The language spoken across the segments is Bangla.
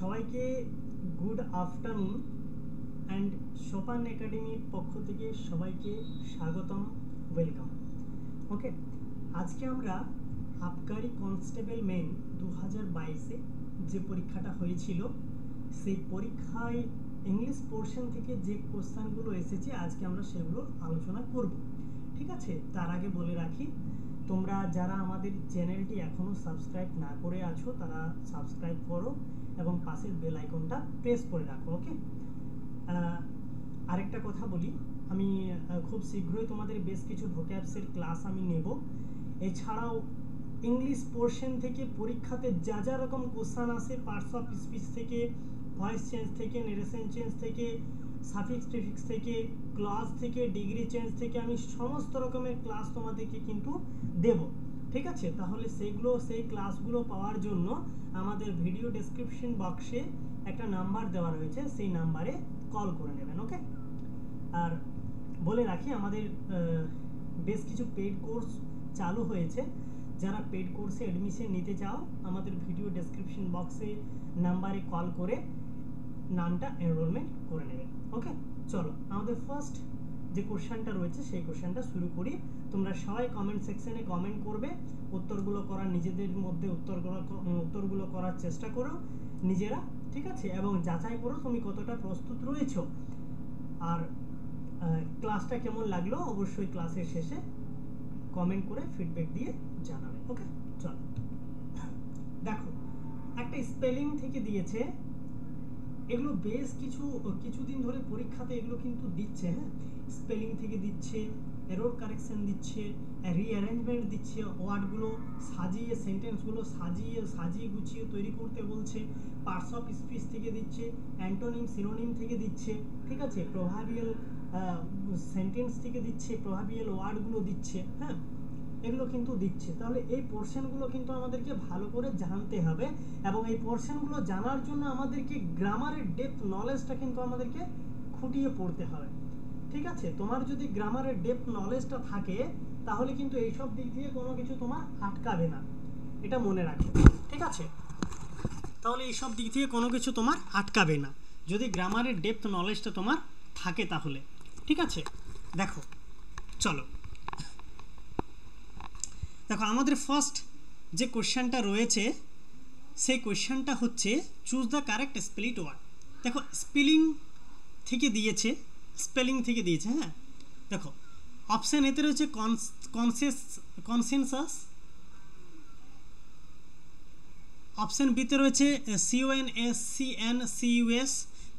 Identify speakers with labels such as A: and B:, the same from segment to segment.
A: সবাইকে গুড আফটারনুন অ্যান্ড সোপান একাডেমির পক্ষ থেকে সবাইকে স্বাগতম, ওয়েলকাম। ওকে, আজকে আমরা আবগারি কনস্টেবল মেন 2022-এ যে পরীক্ষাটা হয়েছিল সেই পরীক্ষায় ইংলিশ পোর্শন থেকে যে কোশ্চেনগুলো এসেছে আজকে আমরা সেগুলো আলোচনা করব। ঠিক আছে, তার আগে বলে রাখি, তোমরা যারা আমাদের চ্যানেলটি এখনও সাবস্ক্রাইব না করে আছো তারা সাবস্ক্রাইব করো এবং পাশের বেল আইকনটা প্রেস করে রাখো। ওকে, আরেকটা কথা বলি, আমি খুব শীঘ্রই তোমাদের বেশ কিছু ভোক্যাবসের ক্লাস আমি নেব। এছাড়াও ইংলিশ পোর্শন থেকে পরীক্ষাতে যা যা রকম কোশ্চেন আসে, পার্টস অফ স্পিচ থেকে, ভয়েস চেঞ্জ থেকে, নেরেশন চেঞ্জ থেকে, সাফিক্স প্রিফিক্স থেকে, ক্লজ থেকে, ডিগ্রি চেঞ্জ থেকে, আমি সমস্ত রকমের ক্লাস তোমাদেরকে কিন্তু দেব। ঠিক আছে, তাহলে সেই ক্লাসগুলো পাওয়ার জন্য আমাদের ভিডিও ডেসক্রিপশন বক্সে একটা নাম্বার দেওয়া রয়েছে, সেই নাম্বারে কল করে নেবেন। ওকে, আর বলে রাখি আমাদের বেশ কিছু পেইড কোর্স চালু হয়েছে। যারা পেইড কোর্সে অ্যাডমিশন নিতে চাও আমাদের ভিডিও ডেসক্রিপশন বক্সে নাম্বারে কল করে নামটা এনরোলমেন্ট করে নেবেন। ওকে, চলো আমাদের ফার্স্ট যে কোশ্চেনটা রয়েছে সেই কোশ্চেনটা শুরু করি। তোমরা সবাই কমেন্ট সেকশনে কমেন্ট করবে, উত্তরগুলো করার নিজেদের মধ্যে উত্তরগুলো করার চেষ্টা করো নিজেরা। ঠিক আছে, এবং যাচাই করো তুমি কতটা প্রস্তুত রয়েছো। আর ক্লাসটা কেমন লাগলো অবশ্যই ক্লাসের শেষে কমেন্ট করে ফিডব্যাক দিয়ে জানাবে। ওকে, চলো দেখো, একটা স্পেলিং থেকে দিয়েছে। এগুলো বেশ কিছুদিন ধরে পরীক্ষাতে এগুলো কিন্তু দিচ্ছে। হ্যাঁ, স্পেলিং থেকে দিচ্ছে, এরর কারেকশন দিচ্ছে, রিঅ্যারেঞ্জমেন্ট দিচ্ছে, ওয়ার্ডগুলো সাজিয়ে, সেন্টেন্সগুলো সাজিয়ে গুছিয়ে তৈরি করতে বলছে। পার্টস অফ স্পিচ থেকে দিচ্ছে, অ্যান্টোনিম সিনোনিম থেকে দিচ্ছে। ঠিক আছে, প্রভাবিয়াল সেন্টেন্স থেকে দিচ্ছে, প্রভাবিয়াল ওয়ার্ডগুলো দিচ্ছে। হ্যাঁ, এগুলো কিন্তু দিচ্ছে। তাহলে এই পোর্শনগুলো কিন্তু আমাদেরকে ভালো করে জানতে হবে, এবং এই পোর্শনগুলো জানার জন্য আমাদেরকে গ্রামারের ডেপথ নলেজটা কিন্তু আমাদেরকে খুঁটিয়ে পড়তে হবে। ঠিক আছে, তোমার যদি গ্রামারের ডেপথ নলেজটা থাকে তাহলে কিন্তু এইসব দিক দিয়ে কোনো কিছু তোমার আটকাবে না, এটা মনে রাখো। ঠিক আছে, তাহলে এইসব দিক দিয়ে কোনো কিছু তোমার আটকাবে না যদি গ্রামারের ডেপথ নলেজটা তোমার থাকে তাহলে। ঠিক আছে, দেখো চলো দেখো, আমাদের ফার্স্ট যে কোশ্চেনটা রয়েছে সেই কোশ্চেনটা হচ্ছে choose the correct split word. দেখো, স্পেলিং থেকে দিয়েছে। হ্যাঁ, দেখো অপশান এতে রয়েছে কনসেনসাস, অপশান বিতে রয়েছে CONSCNCUS।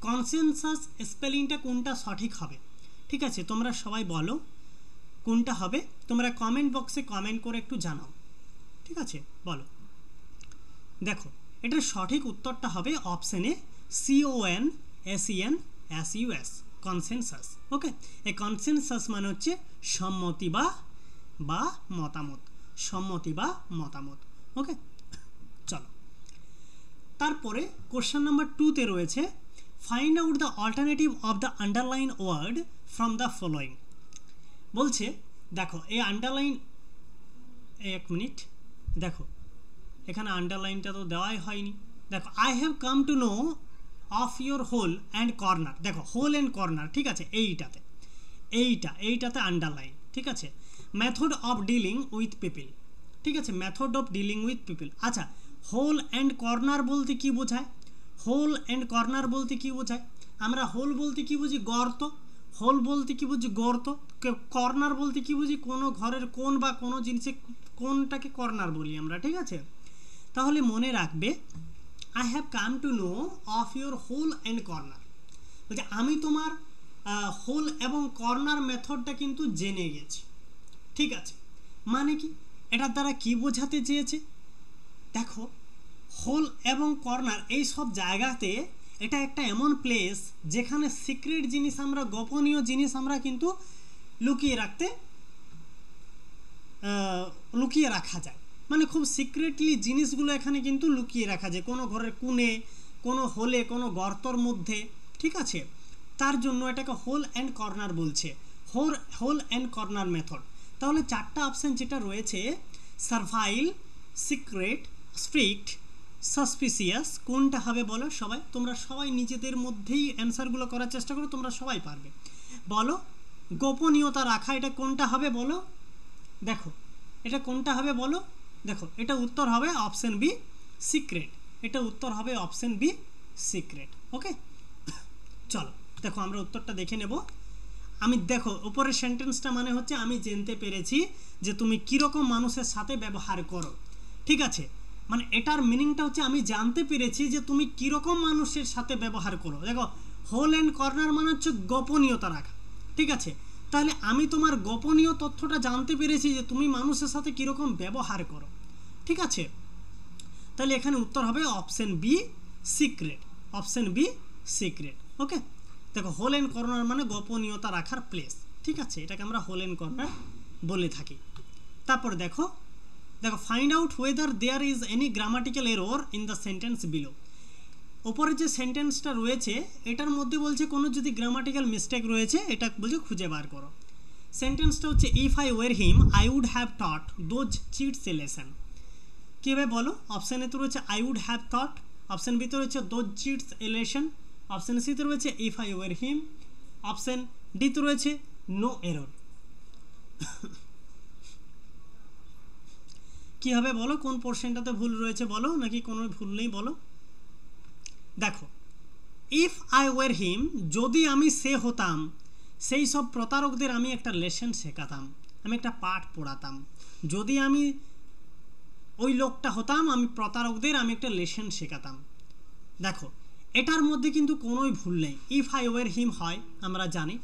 A: কনসেনসাস স্পেলিংটা কোনটা সঠিক হবে? ঠিক আছে, তোমরা সবাই বলো কোনটা হবে। তোমরা কমেন্ট বক্সে কমেন্ট করে একটু জানাও। ঠিক আছে, বলো। দেখো, এটার সঠিক উত্তরটা হবে অপশানে CONSCNSUS, কনসেনসাস। ওকে, এই কনসেনসাস মানে হচ্ছে সম্মতি বা মতামত। ওকে, চলো তারপরে কোশ্চেন নাম্বার 2-তে রয়েছে find out the alternative of the underline word from the following. বলছে দেখো, এই আন্ডারলাইন, এক মিনিট, দেখো এখানে আন্ডারলাইনটা তো দেওয়াই হয়নি। দেখো, I have come to know of your hole and corner. দেখো, হোল অ্যান্ড কর্নার, ঠিক আছে, এইটাতে আন্ডারলাইন। ঠিক আছে, method of dealing with people. ঠিক আছে, method of dealing with people. আচ্ছা, হোল অ্যান্ড কর্নার বলতে কি বোঝায়? আমরা হোল বলতে কি বুঝি? গর্ত। কর্নার বলতে কি বুঝি? কোনো ঘরের কোণ বা কোনো জিনিসের কোণটাকে কর্নার বলি আমরা। ঠিক আছে, তাহলে মনে রাখবে, I have come to know of your hole and corner বলছে আমি তোমার হোল এবং কর্নার মেথডটা কিন্তু জেনে গেছি। ঠিক আছে, মানে কি, এটার দ্বারা কি বোঝাতে চেয়েছে? দেখো, হোল এবং কর্নার এই সব জায়গাতে এটা একটা এমন প্লেস যেখানে সিক্রেট জিনিস, আমরা গোপনীয় জিনিস আমরা কিন্তু লুকিয়ে রাখা যায়। মানে খুব সিক্রেটলি জিনিসগুলো এখানে কিন্তু লুকিয়ে রাখা যায়, কোনো ঘরের কোণে, কোনো হোলে, কোনো গর্তর মধ্যে। ঠিক আছে, তার জন্য এটাকে হোল অ্যান্ড কর্নার বলছে, হোল অ্যান্ড কর্নার মেথড। তাহলে চারটা অপশান যেটা রয়েছে, সার্ভাইল, সিক্রেট, স্ট্রিক্ট, সাসপিসিয়াস কোনটা হবে বলো সবাই, তোমরা সবাই নিজেদের মধ্যেই অ্যান্সারগুলো করার চেষ্টা করো, তোমরা সবাই পারবে। বলো গোপনীয়তা রাখা, এটা কোনটা হবে বলো, দেখো এটা কোনটা হবে বলো, দেখো এটা উত্তর হবে অপশন বি সিক্রেট, এটা উত্তর হবে অপশন বি সিক্রেট। ওকে চলো দেখো আমরা উত্তরটা দেখে নেব। আমি দেখো উপরের সেন্টেন্সটা মানে হচ্ছে আমি জানতে পেরেছি যে তুমি কীরকম মানুষের সাথে ব্যবহার করো, ঠিক আছে, মানে এটার মিনিংটা হচ্ছে আমি জানতে পেরেছি যে তুমি কীরকম মানুষের সাথে ব্যবহার করো। দেখো হোল অ্যান্ড কর্নার মানে হচ্ছে গোপনীয়তা রাখা, ঠিক আছে, তাহলে আমি তোমার গোপনীয় তথ্যটা জানতে পেরেছি যে তুমি মানুষের সাথে কীরকম ব্যবহার করো, ঠিক আছে, তাহলে এখানে উত্তর হবে option B secret, option B secret. Okay দেখো হোল অ্যান্ড কর্নার মানে গোপনীয়তা রাখার প্লেস, ঠিক আছে, এটাকে আমরা হোল অ্যান্ড কর্নার বলে থাকি। তারপরে দেখো দেখো find out whether there is any grammatical error in the sentence below. ওপরে যে সেন্টেন্সটা রয়েছে এটার মধ্যে বলছে কোনো যদি গ্রামাটিক্যাল মিস্টেক রয়েছে এটা বলছে খুঁজে বার করো। সেন্টেন্সটা হচ্ছে if I were him I would have taught those cheats a lesson. কীভাবে বলো, অপশান এতে রয়েছে I would have thought, option বিতে রয়েছে those cheats a lesson, option সিতে রয়েছে if I were him, option ডিতে রয়েছে নো এরর। কী হবে বলো, কোন পোর্শনটাতে ভুল রয়েছে বলো, নাকি কোনো ভুল নেই বলো। দেখো ইফ আই ওয়ার হিম যদি আমি সে হতাম, সেই সব প্রতারকদের আমি একটা লেসন শেখাতাম, আমি একটা পাঠ পড়াতাম। যদি আমি ওই লোকটা হতাম আমি প্রতারকদের আমি একটা লেসন শেখাতাম। দেখো এটার মধ্যে কিন্তু কোনোই ভুল নেই, ইফ আই ওয়ার হিম হয় আমরা জানি,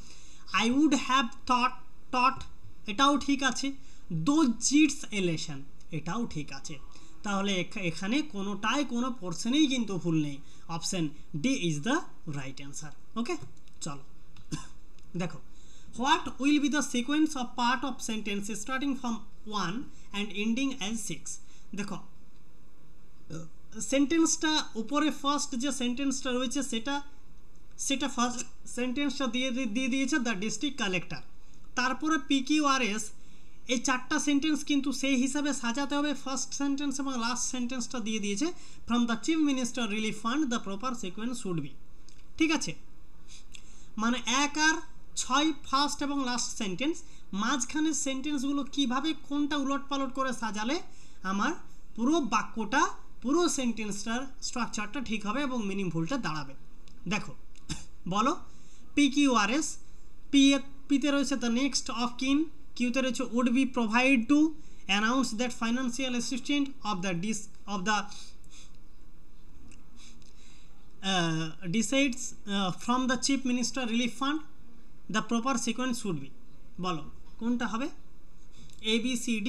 A: আই উড হ্যাভ থট টট এটাও ঠিক আছে, দোজ চিটস এ লেসন এটাও ঠিক আছে, তাহলে এখানে কোনোটাই কোনো পোর্শনেই কিন্তু ভুল নেই, option D is the right answer. Okay চলো দেখো what will be the sequence of part of sentence starting from 1 and ending as 6। দেখো সেন্টেন্সটা উপরে ফার্স্ট যে সেন্টেন্সটা রয়েছে সেটা ফার্স্ট সেন্টেন্সটা দিয়ে দিয়েছে দ্য ডিস্ট্রিক্ট কালেক্টর, তারপরে PQRS, এই চারটা সেন্টেন্স কিন্তু সেই হিসাবে সাজাতে হবে। ফার্স্ট সেন্টেন্স এবং লাস্ট সেন্টেন্সটা দিয়ে দিয়েছে from the chief minister relief fund the proper sequence should be, ঠিক আছে, মানে 1 আর 6 ফার্স্ট এবং লাস্ট সেন্টেন্স, মাঝখানের সেন্টেন্সগুলো কিভাবে কোনটা উলটপালট করে সাজালে আমার পুরো বাক্যটা পুরো সেন্টেন্সটার স্ট্রাকচারটা ঠিক হবে এবং মিনিংফুলটা দাঁড়াবে। দেখো বলো PQRS, পিতে রয়েছে দ্য নেক্সট অফ কিন, কিউতে রয়েছে would be provide to announce that financial assistant of the decides from the chief minister relief fund the proper sequence should be। বলো কোনটা হবে, ABCD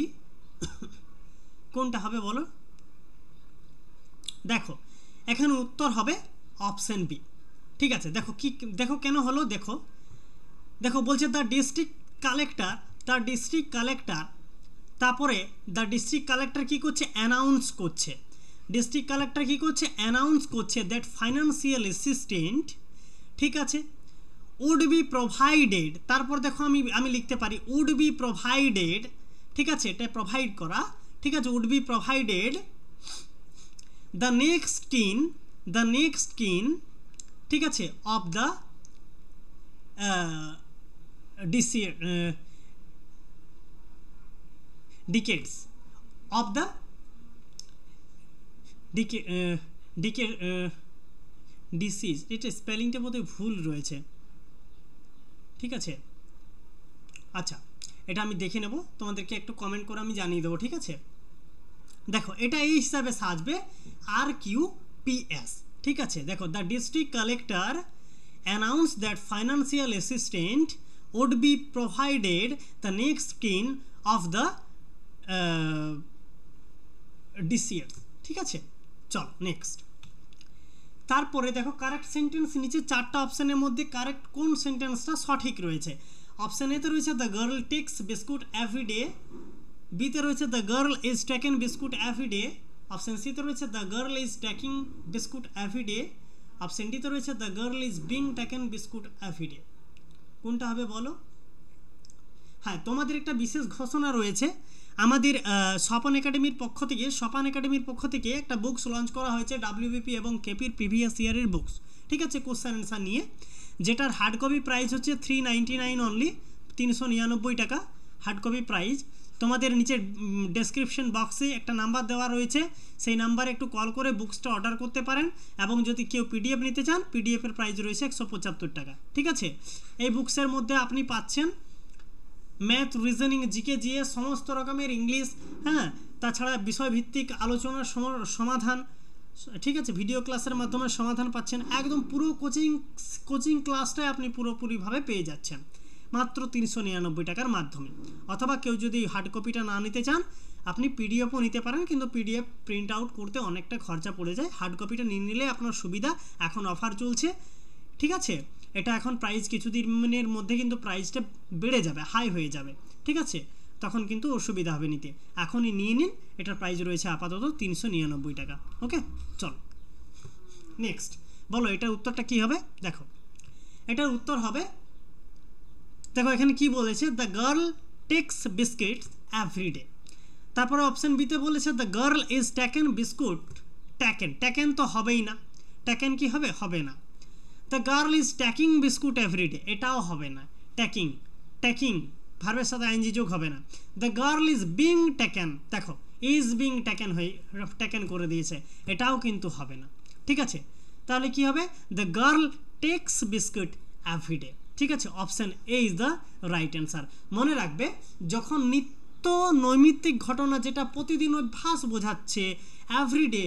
A: কোনটা হবে বলো। দেখো এখানে উত্তর হবে অপশন বি, ঠিক আছে, দেখো কি দেখো কেন হলো, দেখো দেখো বলছে দ্য ডিস্ট্রিক্ট কালেক্টর, তারপরে দ্য ডিস্ট্রিক্ট কালেক্টর কী করছে, অ্যানাউন্স করছে, ডিস্ট্রিক্ট কালেক্টর কী করছে, অ্যানাউন্স করছে দ্যাট ফাইন্যান্সিয়াল অ্যাসিস্ট্যান্ট, ঠিক আছে, উড বি প্রোভাইডেড, তারপর দেখো আমি লিখতে পারি উড বি প্রোভাইডেড, ঠিক আছে, এটা প্রোভাইড করা, ঠিক আছে, would be provided the next kin, ঠিক আছে, of the decades of the disease, এটা স্পেলিংটা বোধহয় ভুল রয়েছে, ঠিক আছে, আচ্ছা এটা আমি দেখে নেব, তোমাদেরকে একটু কমেন্ট করে আমি জানিয়ে দেবো, ঠিক আছে। দেখো এটা এই হিসাবে সাজবে RQPS, ঠিক আছে, দেখো the district collector announced that financial assistance would be provided the next kin of the deceased, ঠিক আছে, চল নেক্সট। তারপরে দেখো কারেক্ট সেন্টেন্স নিচে চারটা অপশানের মধ্যে কারেক্ট কোন সেন্টেন্সটা সঠিক রয়েছে। অপশান এতে রয়েছে the girl takes biscuit every day, বিতে রয়েছে the girl is taken biscuit every day, option সিতে রয়েছে the girl is taking biscuit every day, option ডিতে রয়েছে the girl is being taken biscuit every day. কোনটা হবে বলো। হ্যাঁ, তোমাদের একটা বিশেষ ঘোষণা রয়েছে। আমাদের সোপান একাডেমির পক্ষ থেকে একটা বুকস লঞ্চ করা হয়েছে, ডাব্লিউবিপি এবং কেপির প্রিভিয়াস ইয়ারের বুকস, ঠিক আছে, কোশ্চেন অ্যান্সার নিয়ে, যেটার হার্ড কপি প্রাইস হচ্ছে 399 অনলি, 399 টাকা হার্ড কপি প্রাইস। তোমাদের নিচে ডেসক্রিপশন বক্সে একটা নাম্বার দেওয়া রয়েছে, সেই নাম্বারে একটু কল করে বুকসটা অর্ডার করতে পারেন। এবং যদি কেউ পিডিএফ নিতে চান, পিডিএফের প্রাইস রয়েছে 175 টাকা, ঠিক আছে। এই বুকসের মধ্যে আপনি পাচ্ছেন ম্যাথ, রিজনিং, জিকে, জিএস, সমস্ত রকমের ইংলিশ, হ্যাঁ, তাছাড়া বিষয়ভিত্তিক আলোচনার সমাধান, ঠিক আছে, ভিডিও ক্লাসের মাধ্যমে সমাধান পাচ্ছেন। একদম পুরো কোচিং ক্লাসটাই আপনি পুরোপুরিভাবে পেয়ে যাচ্ছেন মাত্র 399 টাকার মাধ্যমে। অথবা কেউ যদি হার্ড কপিটা না নিতে চান, আপনি পিডিএফও নিতে পারেন, কিন্তু পিডিএফ প্রিন্ট আউট করতে অনেকটা খরচা পড়ে যায়। হার্ড কপিটা নিয়ে নিলে আপনার সুবিধা। এখন অফার চলছে, ঠিক আছে। এটা এখন প্রাইস কিছুদিনের মধ্যে কিন্তু প্রাইসটা বেড়ে যাবে, হাই হয়ে যাবে, ঠিক আছে, তখন কিন্তু অসুবিধা হবে নিতে। এখনই নিয়ে নিন, এটার প্রাইস রয়েছে আপাতত 399 টাকা। ওকে, চল নেক্সট বলো, এটার উত্তরটা কি হবে? দেখো, এটার উত্তর হবে, দেখো এখানে কি বলেছে, the girl takes biscuits everyday. তারপরে অপশন বিতে বলেছে the girl is taken biscuit, taken তো হবেই না, টেকেন কি হবে? হবে না। The girl is taking biscuit everyday, এটাও হবে না। টেকিং ভার্বের সাথে আইএনজি যোগ হবে না। The girl is being taken, দেখো ইজ বিং টেকেন করে দিয়েছে, এটাও কিন্তু হবে না, ঠিক আছে। তাহলে কি হবে? The girl takes biscuit everyday, ঠিক আছে। Option A is the right answer. মনে রাখবে, যখন নিত্য নৈমিত্তিক ঘটনা, যেটা প্রতিদিন অভ্যাস বোঝাচ্ছে, এভরিডে,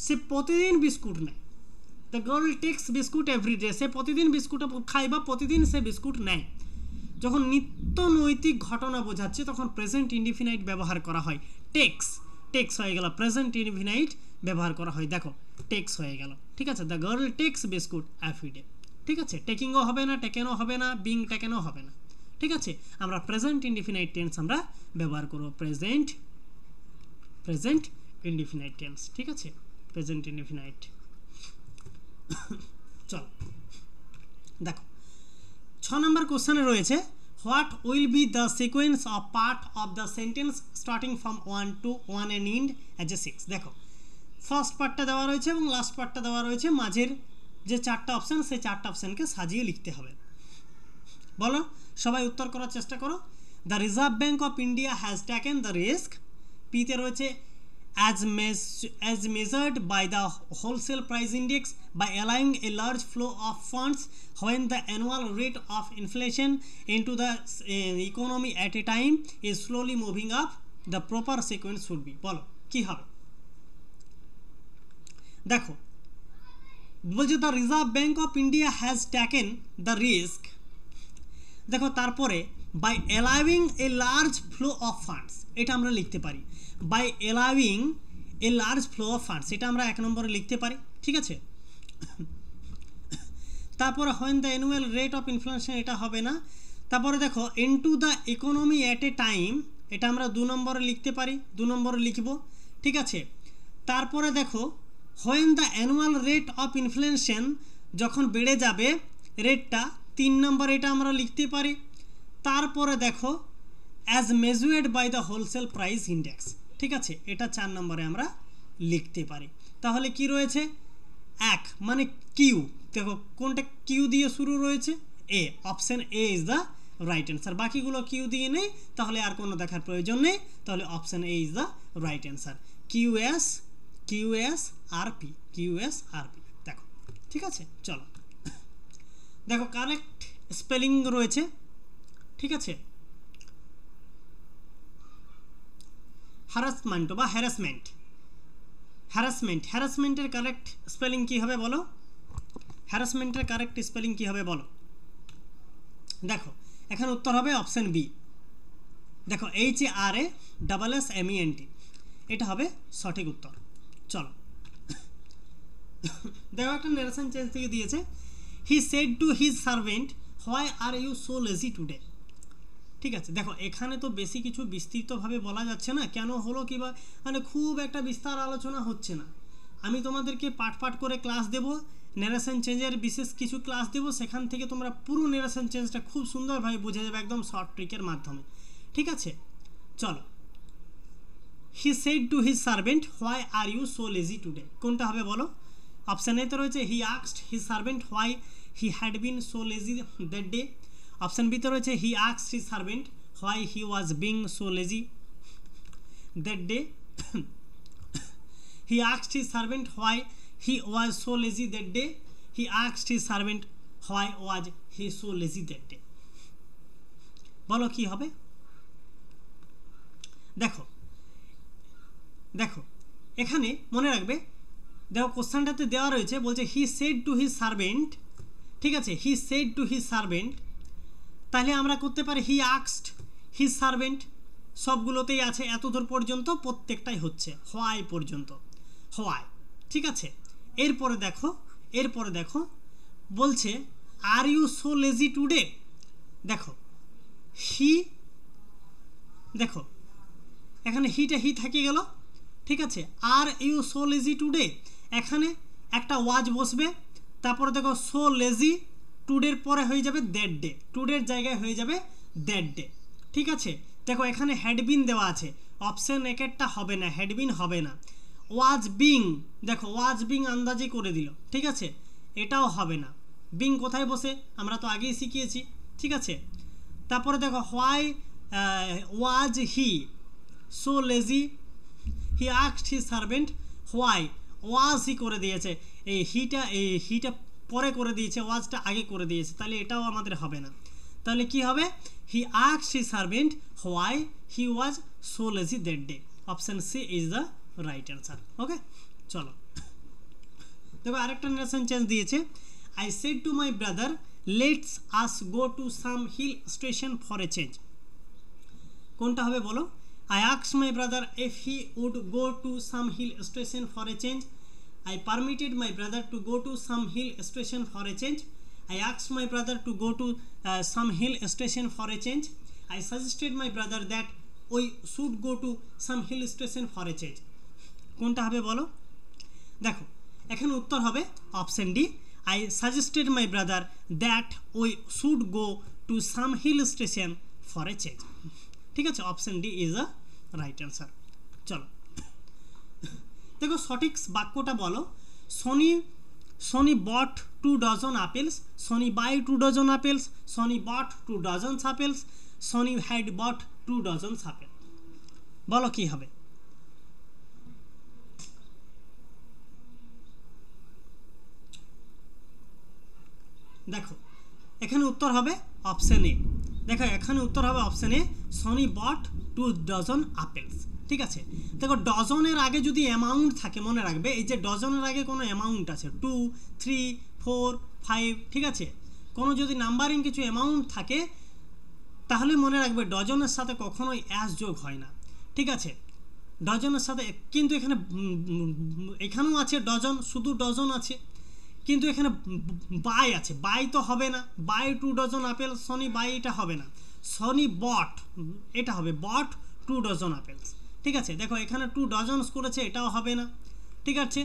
A: সে প্রতিদিন বিস্কুট নেয়। The girl takes biscuit everyday, সে প্রতিদিন বিস্কুট খায় বা প্রতিদিন সে বিস্কুট নেয়। যখন নিত্য নৈতিক ঘটনা বোঝাচ্ছে, তখন প্রেজেন্ট ইনডিফিনাইট ব্যবহার করা হয়। টেক্স হয়ে গেল, প্রেজেন্ট ইনডিফিনাইট ব্যবহার করা হয়, দেখো টেক্স হয়ে গেল, ঠিক আছে। The girl takes biscuit everyday, ঠিক আছে। টেকিংও হবে না, টেকেনও হবে না, বিং টেকেনও হবে না, ঠিক আছে। আমরা প্রেজেন্ট ইনডিফিনাইট টেন্স আমরা ব্যবহার করব, প্রেজেন্ট ইনডিফিনাইট টেন্স, ঠিক আছে, প্রেজেন্ট ইনডিফিনাইট। চল দেখো, 6 নম্বর কোশ্চেনে রয়েছে, what will be the sequence of part of the sentence starting from 1 to 1 and end as a 6। দেখো, ফার্স্ট পার্টটা দেওয়া রয়েছে এবং লাস্ট পার্টটা দেওয়া রয়েছে, মাঝের যে 4টা অপশান, সেই 4টা অপশানকে সাজিয়ে লিখতে হবে। বলো, সবাই উত্তর করার চেষ্টা করো। The reserve bank of India has taken the risk, পিতে রয়েছে as measured by the wholesale price index by allowing a large flow of funds when the annual rate of inflation into the economy at a time is slowly moving up, the proper sequence should be। বলো কি হবে? দেখো, বলছে the reserve bank of India has taken the risk, দেখো তারপরে by allowing a large flow of funds, এটা আমরা লিখতে পারি। By allowing a large flow of funds, এটা আমরা 1 নম্বরে লিখতে পারি, ঠিক আছে। তারপরে when the annual rate of inflation, এটা হবে না। তারপরে দেখো into the economy at a time, এটা আমরা 2 নম্বরে লিখতে পারি, 2 নম্বরে লিখব, ঠিক আছে। তারপরে দেখো when the annual rate of inflation, যখন বেড়ে যাবে রেটটা, 3 নম্বর, এটা আমরা লিখতে পারি। তারপরে দেখো as measured by the wholesale price index, ঠিক আছে, এটা 4 নম্বরে আমরা লিখতে পারি। তাহলে কি রয়েছে? 1 মানে কিউ, দেখো কোনটা কিউ দিয়ে শুরু রয়েছে? A, option A is the right answer. বাকিগুলো কিউ দিয়ে নেই, তাহলে আর কোনো দেখার প্রয়োজন নেই, তাহলে option A is the right answer. QSRP, দেখো, ঠিক আছে। চলো দেখো, কারেক্ট স্পেলিং রয়েছে, ঠিক আছে। হ্যারাসমেন্ট বা হ্যারাসমেন্টের কারেক্ট স্পেলিং কি হবে বলো? হ্যারাসমেন্টের কারেক্ট স্পেলিং কি হবে বলো? দেখো, এখানে উত্তর হবে অপশন বি। দেখো, HARASSMENT, এটা হবে সঠিক উত্তর। চলো দেখো, একটা নারেশন চেঞ্জ থেকে দিয়েছে, he said to his servant, why are you so lazy today, ঠিক আছে। দেখো, এখানে তো বেশি কিছু বিস্তৃতভাবে বলা যাচ্ছে না, কেন হলো কি, বা মানে খুব একটা বিস্তার আলোচনা হচ্ছে না। আমি তোমাদেরকে পাঠ করে ক্লাস দেব, নেরেশন চেঞ্জের বিশেষ কিছু ক্লাস দেবো, সেখান থেকে তোমরা পুরো নেরেশন চেঞ্জটা খুব সুন্দরভাবে বুঝে যাবে একদম শর্ট ট্রিকের মাধ্যমে। ঠিক আছে, চলো। He said to his servant why are you so lazy today, কোনটা হবে বলো? অপশান এ তো রয়েছে he asked his servant why he had been so lazy that day. Option B তে রয়েছে he asked his servant why he was being so lazy that day. He asked his servant why he was so lazy that day. He asked his servant why was he so lazy that day. বলো কি হবে? দেখো দেখো এখানে মনে রাখবে, দেখো কোশ্চেনটাতে দেওয়া রয়েছে, বলছে হি সেড টু হিজ সার্ভেন্ট। ঠিক আছে, হি সেড টু হিজ সার্ভেন্ট, তাহলে আমরা করতে পারি হি আস্কড হিজ সার্ভেন্ট, সবগুলোতেই আছে এতদূর পর্যন্ত, প্রত্যেকটাই হচ্ছে হোয়াই পর্যন্ত, হোয়াই। ঠিক আছে, এরপরে দেখো বলছে are you so lazy today. দেখো হি, দেখো এখানে হিটা হি থেকে গেল। ঠিক আছে, are you so lazy today, এখানে একটা ওয়াজ বসবে, তারপরে দেখো সো লেজি, টুডের পরে হয়ে যাবে দ্যাট ডে, টুডের জায়গায় হয়ে যাবে দ্যাট ডে। ঠিক আছে, দেখো এখানে হ্যাডবিন দেওয়া আছে, অপশন একটা হবে না, হ্যাডবিন হবে না। ওয়াজ বিং, দেখো ওয়াজ বিং আন্দাজি করে দিল। ঠিক আছে, এটাও হবে না, বিং কোথায় বসে আমরা তো আগেই শিখিয়েছি। ঠিক আছে, তারপরে দেখো why was he so lazy, he asked his servant why was he করে দিয়েছে, এই হিটা পরে করে দিয়েছে, ওয়াজটা আগে করে দিয়েছে, তাহলে এটাও আমাদের হবে না। তাহলে কি হবে? He asked his servant why he was so lazy that day. Option C is the right answer. Okay, চলো দেখো আরেকটা নেরেশন চেঞ্জ দিয়েছে। I said to my brother let's us go to some hill station for a change, কোনটা হবে বলো? I asked my brother if he would go to some hill station for a change. I permitted my brother to go to some hill station for a change. I asked my brother to go to some hill station for a change. I suggested my brother that we should go to some hill station for a change. কোনটা হবে বলো? দেখো এখানে উত্তর হবে option D, I suggested my brother that we should go to some hill station for a change. ঠিক আছে, option D is a right answer. চলো দেখো সঠিক বাক্যটা বলো। Soni bought 2 dozen apples, Soni buy 2 dozen apples, Soni bought 2 dozen apples, Soni had bought 2 dozen apple. বলো কি হবে? দেখো এখানে উত্তর হবে অপশন এ। দেখো এখানে উত্তর হবে option A, Soni bought 2 dozen apples. ঠিক আছে, দেখো ডজনের আগে যদি অ্যামাউন্ট থাকে, মনে রাখবে এই যে ডজনের আগে কোনো অ্যামাউন্ট আছে 2, 3, 4, 5, ঠিক আছে, কোনো যদি নাম্বারিং কিছু অ্যামাউন্ট থাকে তাহলে মনে রাখবে ডজনের সাথে কখনোই অ্যাস যোগ হয় না। ঠিক আছে, ডজনের সাথে, কিন্তু এখানেও আছে ডজন, শুধু ডজন আছে, কিন্তু এখানে বাই আছে, বাই তো হবে না, buy 2 dozen apple, Soni buy এটা হবে না, সনি বট এটা হবে, বট 2 ডজন আপেলস। ঠিক আছে, দেখো এখানে 2 ডজনস করেছে, এটাও হবে না। ঠিক আছে,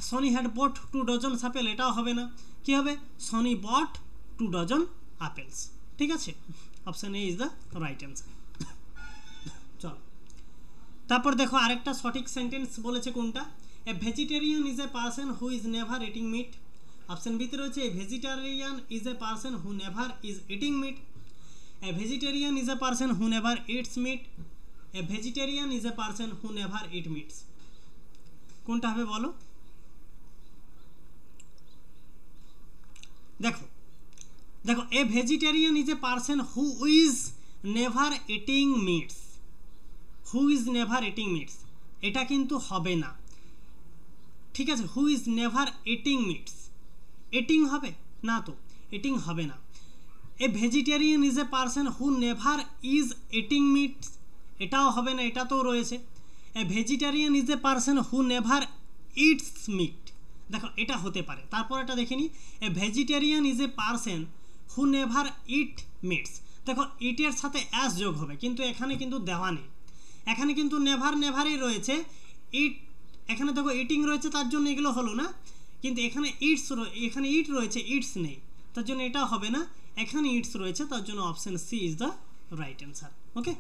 A: Soni had bought 2 dozen apple, এটাও হবে না। কি হবে? Soni bought 2 dozen apples. ঠিক আছে, option A is the right answer. চলো তারপর দেখো আরেকটা সঠিক সেন্টেন্স বলেছে, কোনটা? A vegetarian is a person who is never eating meat. Option বিতে রয়েছে a vegetarian is a person who never is eating meat, a vegetarian is a person who never eats meat, a vegetarian is a person who never eat meats. কোনটা হবে বলো? দেখো দেখো a vegetarian is a person who is never eating meats, who is never eating meats, এটা কিন্তু হবে না। ঠিক আছে, who is never eating meats, eating হবে না, তো ইটিং হবে না। A vegetarian is a person who never is eating meats, এটাও হবে না, এটা তো রয়েছে। A vegetarian is a person who never eats meet, দেখো এটা হতে পারে। তারপর এটা দেখিনি, a vegetarian is a person who never eat meats, দেখো ইটের সাথে অ্যাস যোগ হবে, কিন্তু এখানে কিন্তু দেওয়া নেই, এখানে কিন্তু নেভারই রয়েছে, ইট এখানে দেখো ইটিং রয়েছে, তার জন্য এগুলো হলো না। কিন্তু এখানে এখানে ইট রয়েছে, ইটস নেই, তার জন্য এটা হবে না। এখানে ইটস রয়েছে, তার জন্য option C is the right answer. Okay,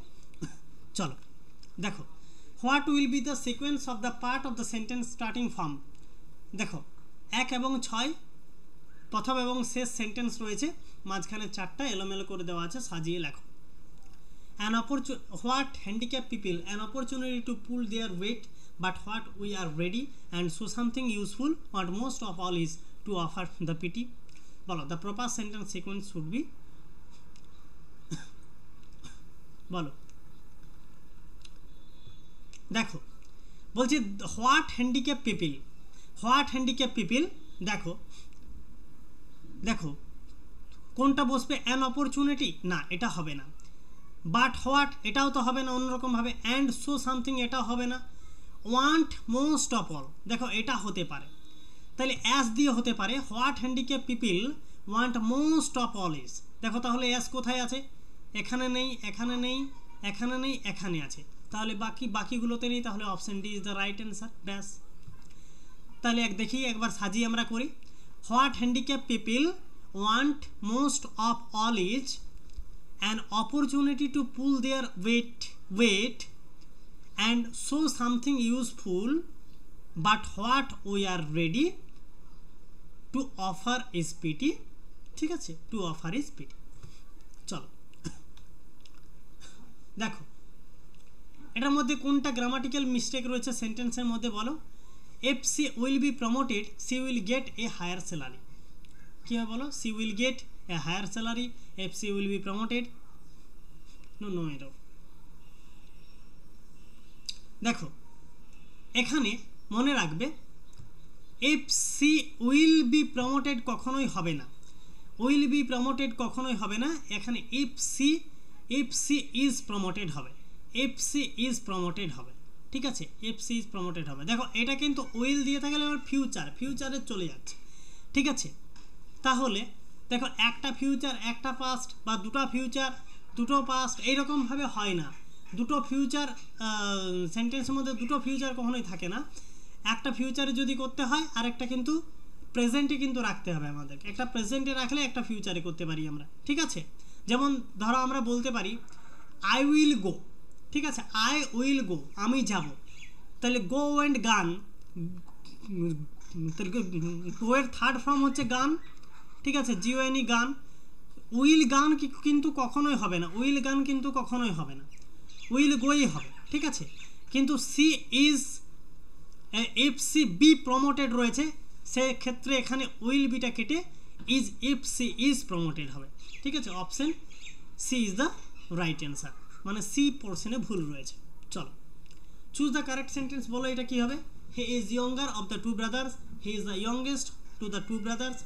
A: চলো দেখো, what will be the sequence of the part of the sentence starting from. দেখো 1 এবং 6 প্রথম এবং শেষ সেন্টেন্স রয়েছে, মাঝখানে 4টা এলোমেলো করে দেওয়া আছে, সাজিয়ে লেখো। What handicap people an opportunity to pull their weight, but what we are ready and so something useful, what most of all is to offer the pity. বলো, the proper sentence sequence should be বলো। দেখো বলছি what handicap people, what handicap people, দেখো দেখো কোনটা বসবে, অ্যান অপরচুনিটি, না এটা হবে না। বাট হোয়াট, এটাও তো হবে না অন্যরকমভাবে। অ্যান্ড সো সামথিং, এটাও হবে না। ওয়ান্ট মোস্ট অফ অল, দেখো এটা হতে পারে, তাহলে অ্যাস দিয়ে হতে পারে। What handicap people want most of all is, দেখো তাহলে অ্যাস কোথায় আছে, এখানে নেই, এখানে নেই, এখানে নেই, এখানে আছে, তাহলে বাকিগুলোতে নেই, তাহলে option D is the right answer. ব্যাস, তাহলে দেখি একবার সাজিয়ে আমরা করি। What handicap people want most of all is an opportunity to pull their weight and show something useful, but what we are ready to offer is pity। ঠিক আছে, to offer is pity। চলো দেখো এটার মধ্যে কোনটা গ্রামাটিক্যাল মিস্টেক রয়েছে সেন্টেন্সের মধ্যে বলো। if she will be promoted she will get a higher salary, কি হবে বলো, she will get a higher salary if she will be promoted, no error। দেখো এখানে মনে রাখবে if she will be promoted কখনোই হবে না, will be promoted কখনোই হবে না, এখানে if she is promoted হবে, if she is promoted হবে, ঠিক আছে, if she is promoted হবে। দেখো এটা কিন্তু will দিয়ে থাকলে আমার ফিউচারে চলে যাচ্ছে, ঠিক আছে। তাহলে দেখো একটা ফিউচার একটা পাস্ট, বা দুটো ফিউচার দুটো পাস্ট, এইরকমভাবে হয় না। দুটো ফিউচার সেন্টেন্সের মধ্যে দুটো ফিউচার কখনোই থাকে না। একটা ফিউচারে যদি করতে হয় আর একটা কিন্তু প্রেজেন্টে কিন্তু রাখতে হবে আমাদেরকে। একটা প্রেজেন্টে রাখলে একটা ফিউচারে করতে পারি আমরা, ঠিক আছে। যেমন ধরো আমরা বলতে পারি আই উইল গো, ঠিক আছে, আই উইল গো, আমি যাব, তাহলে গো অ্যান্ড গান, গো এর থার্ড ফর্ম হচ্ছে গান, ঠিক আছে, জিওএনই গান। উইল গান কিন্তু কখনোই হবে না, উইল গান কিন্তু কখনোই হবে না, উইল গোই হবে, ঠিক আছে। কিন্তু she is, if she be promoted রয়েছে, সেক্ষেত্রে এখানে উইল বিটা কেটে is, if she is promoted হবে, ঠিক আছে। Option C is the right answer, মানে সি পোর্শনে ভুল রয়েছে। চলো চুজ দ্য কারেক্ট সেন্টেন্স, বলো এটা কি হবে। He is younger of the two brothers, he is the youngest to the two brothers,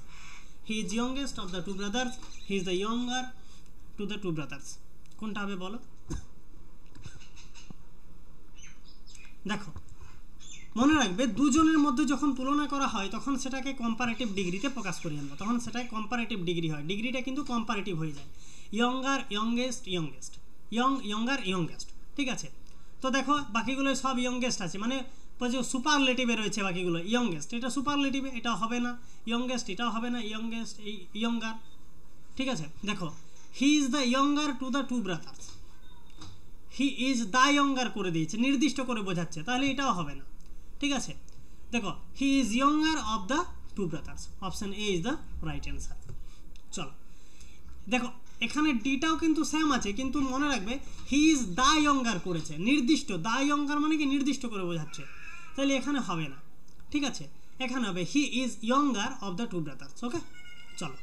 A: he is youngest of the two brothers, he is the younger to the two brothers, কোনটা হবে বলো। দেখো মনে রাখবে দুজনের মধ্যে যখন তুলনা করা হয় তখন সেটাকে কম্পারেটিভ ডিগ্রিতে প্রকাশ করি আমরা, তখন সেটাই কম্পারেটিভ ডিগ্রি হয়, ডিগ্রিটা কিন্তু কম্পারেটিভ হয়ে যায়। Younger youngest, youngest, younger youngest, ঠিক আছে। তো দেখো বাকিগুলো সব ইয়ংগেস্ট আছে, মানে সুপারলেটিভে রয়েছে বাকিগুলো। ইয়ংগেস্ট এটা সুপারলেটিভে, এটা হবে না। ইয়ংগেস্ট এটাও হবে না, ইয়ংগেস্ট ইয়ঙ্গার, ঠিক আছে। দেখো he is the younger to the two brothers, he is the younger করে দিয়েছে, নির্দিষ্ট করে বোঝাচ্ছে, তাহলে এটাও হবে না, ঠিক আছে। দেখো he is younger of the two brothers, option A is the right answer. চলো দেখো এখানে ডিটাও কিন্তু সেম আছে, কিন্তু মনে রাখবে হি ইজ দ্য ইয়ঙ্গার করেছে, নির্দিষ্ট, দ্য ইয়ঙ্গার মানে কি নির্দিষ্ট করে বোঝাচ্ছে, তাহলে এখানে হবে না, ঠিক আছে। এখানে হবে he is younger of the two brothers. Okay চলো,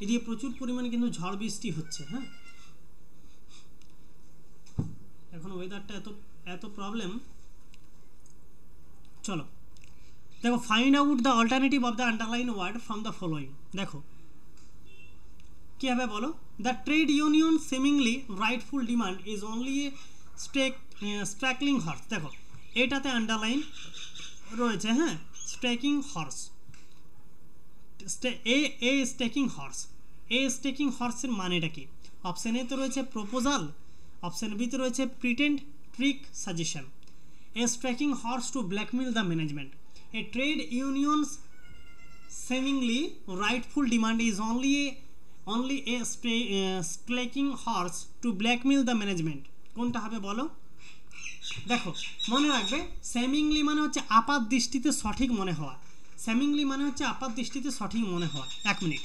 A: এদিকে প্রচুর পরিমাণে কিন্তু ঝড় বৃষ্টি হচ্ছে, হ্যাঁ এখন ওয়েদারটা এত প্রবলেম। চলো দেখো find out the alternative of the underline word from the following. দেখো কি হবে বলো। The trade union seemingly rightful demand is only a stalking horse. দেখো এটাতে আন্ডারলাইন রয়েছে, হ্যাঁ, stalking horse, a stalking horse, a stalking হর্সের মানেটা কি। অপশন এ তো রয়েছে প্রপোজাল, অপশন বি তে রয়েছে pretend, trick, suggestion. A stalking horse to blackmail the management, a trade unions seemingly rightful demand is only a stalking horse to blackmail the management. কোনটা হবে বলো? দেখো মনে রাখবে সেমিংলি মানে হচ্ছে আপাত দৃষ্টিতে সঠিক মনে হওয়া, সেমিংলি মানে হচ্ছে আপাত দৃষ্টিতে সঠিক মনে হওয়া। এক মিনিট,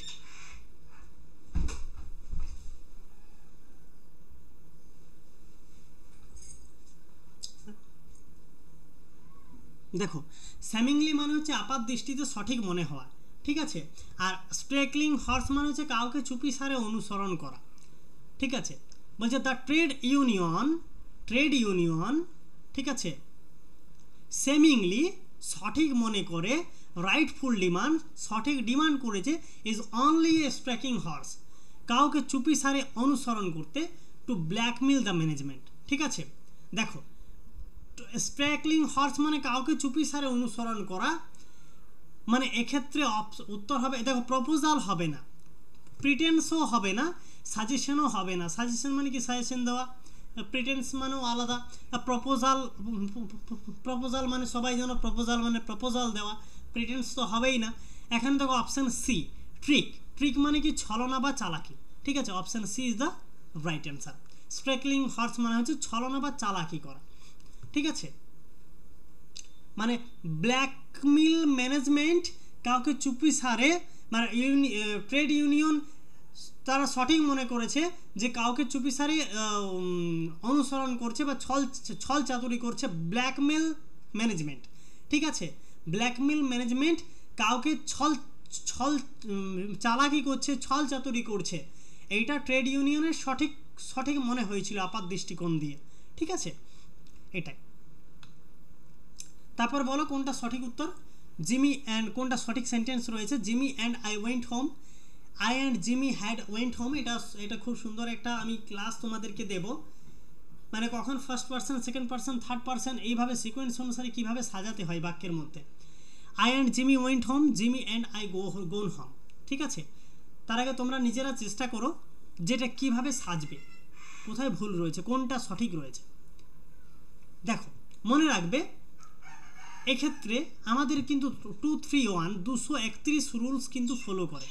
A: দেখো সেমিংলি মানে হচ্ছে আপাত দৃষ্টিতে সঠিক মনে হওয়া, ঠিক আছে। আর স্ট্রেকলিং হর্স মানে হচ্ছে কাউকে চুপি সারে অনুসরণ করা, ঠিক আছে। বলছে দ্য ট্রেড ইউনিয়ন, ঠিক আছে, সেমিংলি সঠিক মনে করে, রাইটফুল ডিমান্ড সঠিক ডিমান্ড করেছে, ইজ অনলি এ স্ট্রেকিং হর্স কাউকে চুপি সারে অনুসরণ করতে, টু ব্ল্যাকমেল দ্য ম্যানেজমেন্ট, ঠিক আছে। দেখো স্ট্রেকলিং হর্স মানে কাউকে চুপি সারে অনুসরণ করা, মানে এক্ষেত্রে উত্তর হবে, দেখো প্রপোজাল হবে না, প্রিটেন্সও হবে না, সাজেশনও হবে না। সাজেশন মানে কি সাজেশন দেওয়া, প্রিটেন্স মানেও আলাদা, প্রপোজাল মানে সবাই যেন প্রপোজাল মানে প্রপোজাল দেওয়া, প্রিটেন্স তো হবেই না। এখানে দেখো অপশান সি ট্রিক মানে কি ছলনা বা চালাকি, ঠিক আছে। Option C is the right answer. Stalking horse মানে হচ্ছে ছলনা বা চালাকি করা, ঠিক আছে। মানে ব্ল্যাকমেল ম্যানেজমেন্ট কাউকে চুপি সারে, মানে ট্রেড ইউনিয়ন তারা সঠিক মনে করেছে যে কাউকে চুপি সারে অনুসরণ করছে বা ছল চাতুরি করছে, ব্ল্যাকমেল ম্যানেজমেন্ট, ঠিক আছে। ব্ল্যাকমেল ম্যানেজমেন্ট কাউকে ছল চালাকি করছে, ছল চাতুরি করছে, এইটা ট্রেড ইউনিয়নের সঠিক মনে হয়েছিল আপাত দৃষ্টিকোণ দিয়ে, ঠিক আছে। এটাই। তারপর বলো কোনটা সঠিক উত্তর। জিমি অ্যান্ড, কোনটা সঠিক সেন্টেন্স রয়েছে, Jimmy and I went home, I and Jimmy had went home. এটা খুব সুন্দর একটা আমি ক্লাস তোমাদেরকে দেব, মানে কখন first person, second person, third person, এইভাবে সিকোয়েন্স অনুসারে কীভাবে সাজাতে হয় বাক্যের মধ্যে। I and Jimmy went home, Jimmy and I gone home, ঠিক আছে। তার আগে তোমরা নিজেরা চেষ্টা করো যেটা কিভাবে সাজবে, কোথায় ভুল রয়েছে, কোনটা সঠিক রয়েছে। দেখো মনে রাখবে এক্ষেত্রে আমাদের কিন্তু 231 231 রুলস কিন্তু ফলো করে,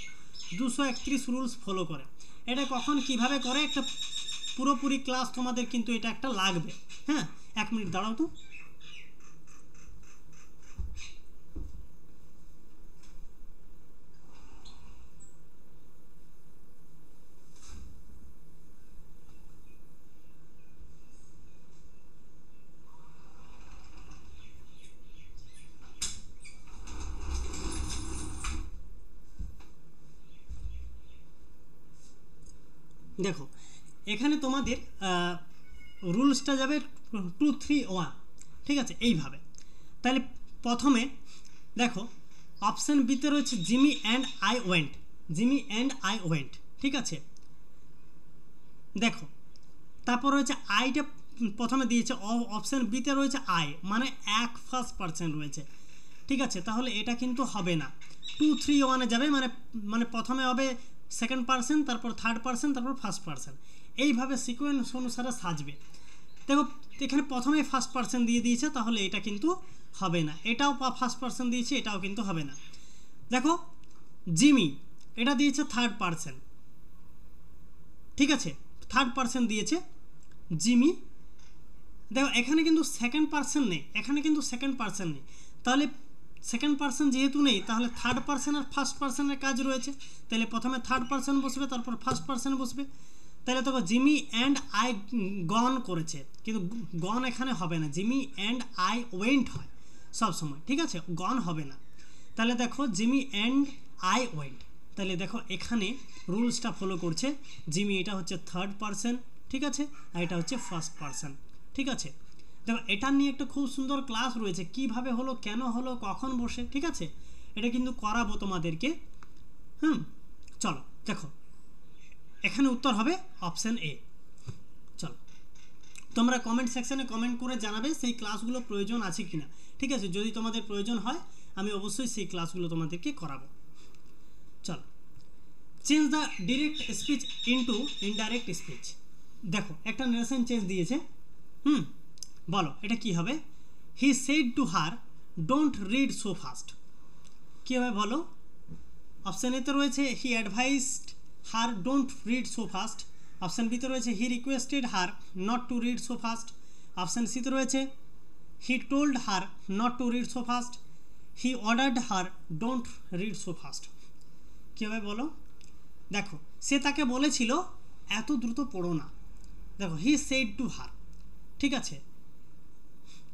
A: 231 রুলস ফলো করে। এটা কখন কিভাবে করে একটা পুরোপুরি ক্লাস তোমাদের কিন্তু এটা একটা লাগবে। হ্যাঁ, এক মিনিট দাঁড়াও তো। দেখো এখানে তোমাদের রুলসটা যাবে 231, ঠিক আছে, এইভাবে। তাহলে প্রথমে দেখো অপশান বিতে রয়েছে Jimmy and I went, Jimmy and I went, ঠিক আছে। দেখো তারপর রয়েছে আইটা প্রথমে দিয়েছে, অপশান বিতে রয়েছে আই, মানে এক ফার্স্ট পারসন রয়েছে, ঠিক আছে। তাহলে এটা কিন্তু হবে না, 231 যাবে, মানে প্রথমে হবে সেকেন্ড পারসন, তারপর থার্ড পারসন, তারপর ফার্স্ট পারসন, এইভাবে সিকোয়েন্স অনুসারে সাজবে। দেখো এখানে প্রথমে ফার্স্ট পারসন দিয়ে দিয়েছে, তাহলে এটা কিন্তু হবে না। এটাও ফার্স্ট পারসন দিয়েছে, এটাও কিন্তু হবে না। দেখো জিমি এটা দিয়েছে থার্ড পারসন, ঠিক আছে, থার্ড পারসন দিয়েছে জিমি। দেখো এখানে কিন্তু সেকেন্ড পারসন নেই, এখানে কিন্তু সেকেন্ড পারসন নেই, তাহলে সেকেন্ড পারসন যেহেতু নেই, তাহলে থার্ড পারসন আর ফার্স্ট পারসনের কাজ রয়েছে। তাহলে প্রথমে থার্ড পারসন বসবে, তারপর ফার্স্ট পারসন বসবে। তাহলে দেখো জিমি অ্যান্ড আই গন করেছে, কিন্তু গন এখানে হবে না, জিমি অ্যান্ড আই ওয়েন্ট হয় সবসময়, ঠিক আছে, গন হবে না। তাহলে দেখো জিমি অ্যান্ড আই ওয়েন্ট, তাহলে দেখো এখানে রুলসটা ফলো করছে, জিমি এটা হচ্ছে থার্ড পারসন, ঠিক আছে, আর এটা হচ্ছে ফার্স্ট পারসন, ঠিক আছে। দেখো এটা নিয়ে একটা খুব সুন্দর ক্লাস রয়েছে, কিভাবে হলো, কেন হলো, কখন বসে, ঠিক আছে, এটা কিন্তু করাবো তোমাদেরকে। চলো দেখো এখানে উত্তর হবে অপশান এ। চলো তোমরা কমেন্ট সেকশানে কমেন্ট করে জানাবে সেই ক্লাসগুলো প্রয়োজন আছে কিনা, ঠিক আছে। যদি তোমাদের প্রয়োজন হয় আমি অবশ্যই সেই ক্লাসগুলো তোমাদেরকে করাবো। চলো change the direct speech into indirect speech. দেখো একটা নারেশন চেঞ্জ দিয়েছে, বলো এটা কি হবে। He said to her don't read so fast. কী হবে বলো? অপশান এতে রয়েছে he advised her don't read so fast. Option বিতে রয়েছে he requested her not to read so fast. Option সিতে রয়েছে he told her not to read so fast. He ordered her don't read so fast. কী হবে বলো? দেখো, সে তাকে বলেছিল এত দ্রুত পড়ো না। দেখো, হি সেড টু হার, ঠিক আছে।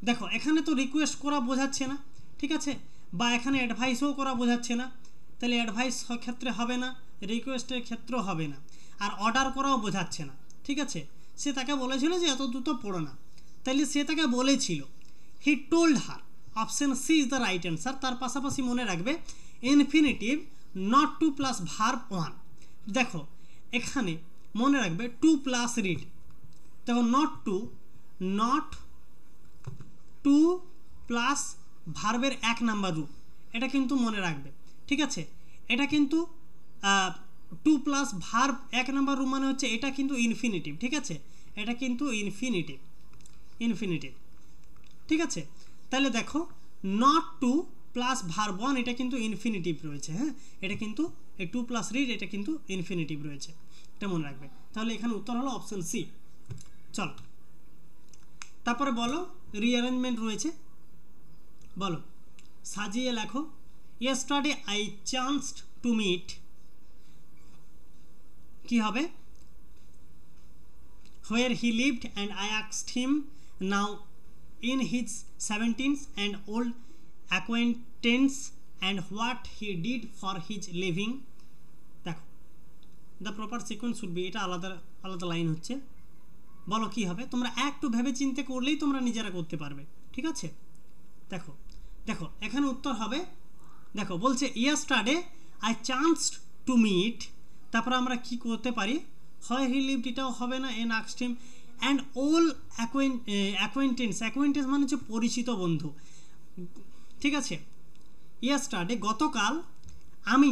A: দেখো, এখানে তো রিকোয়েস্ট করা বোঝাচ্ছে না, ঠিক আছে, বা এখানে অ্যাডভাইসও করা বোঝাচ্ছে না, তাহলে অ্যাডভাইস ক্ষেত্রে হবে না, রিকোয়েস্টের ক্ষেত্রেও হবে না, আর অর্ডার করাও বোঝাচ্ছে না, ঠিক আছে। সে তাকে বলেছিল যে এত দ্রুত পড়ো না, তাহলে সে তাকে বলেছিল। He told her, option C is the right answer. তার পাশাপাশি মনে রাখবে infinitive not to plus verb one. দেখো, এখানে মনে রাখবে টু প্লাস রিড। দেখো, নট টু প্লাস ভার্বের 1 নাম্বার রূপ, এটা কিন্তু মনে রাখবে, ঠিক আছে। এটা কিন্তু টু প্লাস ভার্ব 1 নাম্বার রূপ মানে হচ্ছে এটা কিন্তু ইনফিনিটিভ, ঠিক আছে। এটা কিন্তু ইনফিনিটিভ, ঠিক আছে। তাহলে দেখো, not to plus verb one এটা কিন্তু ইনফিনিটিভ রয়েছে, হ্যাঁ, এটা কিন্তু এই টু প্লাস রিড এটা কিন্তু ইনফিনিটিভ রয়েছে, এটা মনে রাখবে। তাহলে এখানে উত্তর হলো অপশান সি। চলো, তারপরে বলো রিঅ্যারেঞ্জমেন্ট রয়েছে, বলো সাজিয়ে লেখো। Yesterday I chanced to meet, কি হবে? Where he lived and I asked him now in his 17th and old acquaintance and what he did for his living. দেখো, the proper sequence should be, এটা আলাদা আলাদা লাইন হচ্ছে। বলো কি হবে? তোমরা একটু ভেবে চিন্তে করলেই তোমরা নিজেরা করতে পারবে, ঠিক আছে। দেখো দেখো এখানে উত্তর হবে, দেখো বলছে yesterday I chanced to meet, তারপরে আমরা কি করতে পারি? হয় he lived, এটাও হবে না, and asked him and all acquaintance মানে হচ্ছে পরিচিত বন্ধু, ঠিক আছে। yesterday গতকাল আমি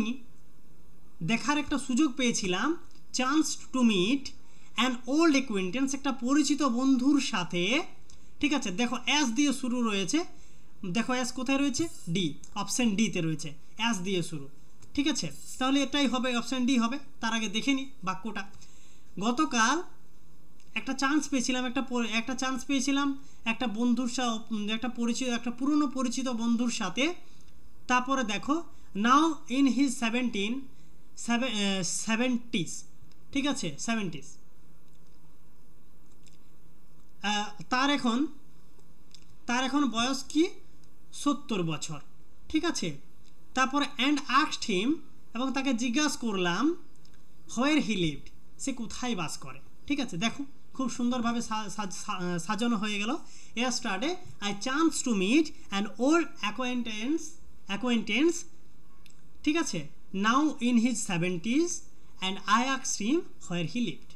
A: দেখার একটা সুযোগ পেয়েছিলাম, chance to meet an old acquaintance একটা পরিচিত বন্ধুর সাথে, ঠিক আছে। দেখো অ্যাস দিয়ে শুরু রয়েছে, দেখো অ্যাস কোথায় রয়েছে? ডি, অপশান ডিতে রয়েছে, অ্যাস দিয়ে শুরু, ঠিক আছে। তাহলে এটাই হবে, অপশান ডি হবে। তার আগে দেখে নি বাক্যটা, গতকাল একটা চান্স পেয়েছিলাম, একটা চান্স পেয়েছিলাম একটা বন্ধুর সাথে, একটা পুরনো পরিচিত বন্ধুর সাথে। তারপরে দেখো নাও ইন হিজ 70s, ঠিক আছে, 70s, তার এখন বয়স কি? 70 বছর, ঠিক আছে। তারপরে অ্যান্ড আস্কড হিম, এবং তাকে জিজ্ঞাসা করলাম, হোয়ার হি লিভড, সে কোথায় বাস করে, ঠিক আছে। দেখো খুব সুন্দরভাবে সাজানো হয়ে গেল। yesterday I chanced to meet an old acquaintance, ঠিক আছে, now in his 70s and I asked him where he lived.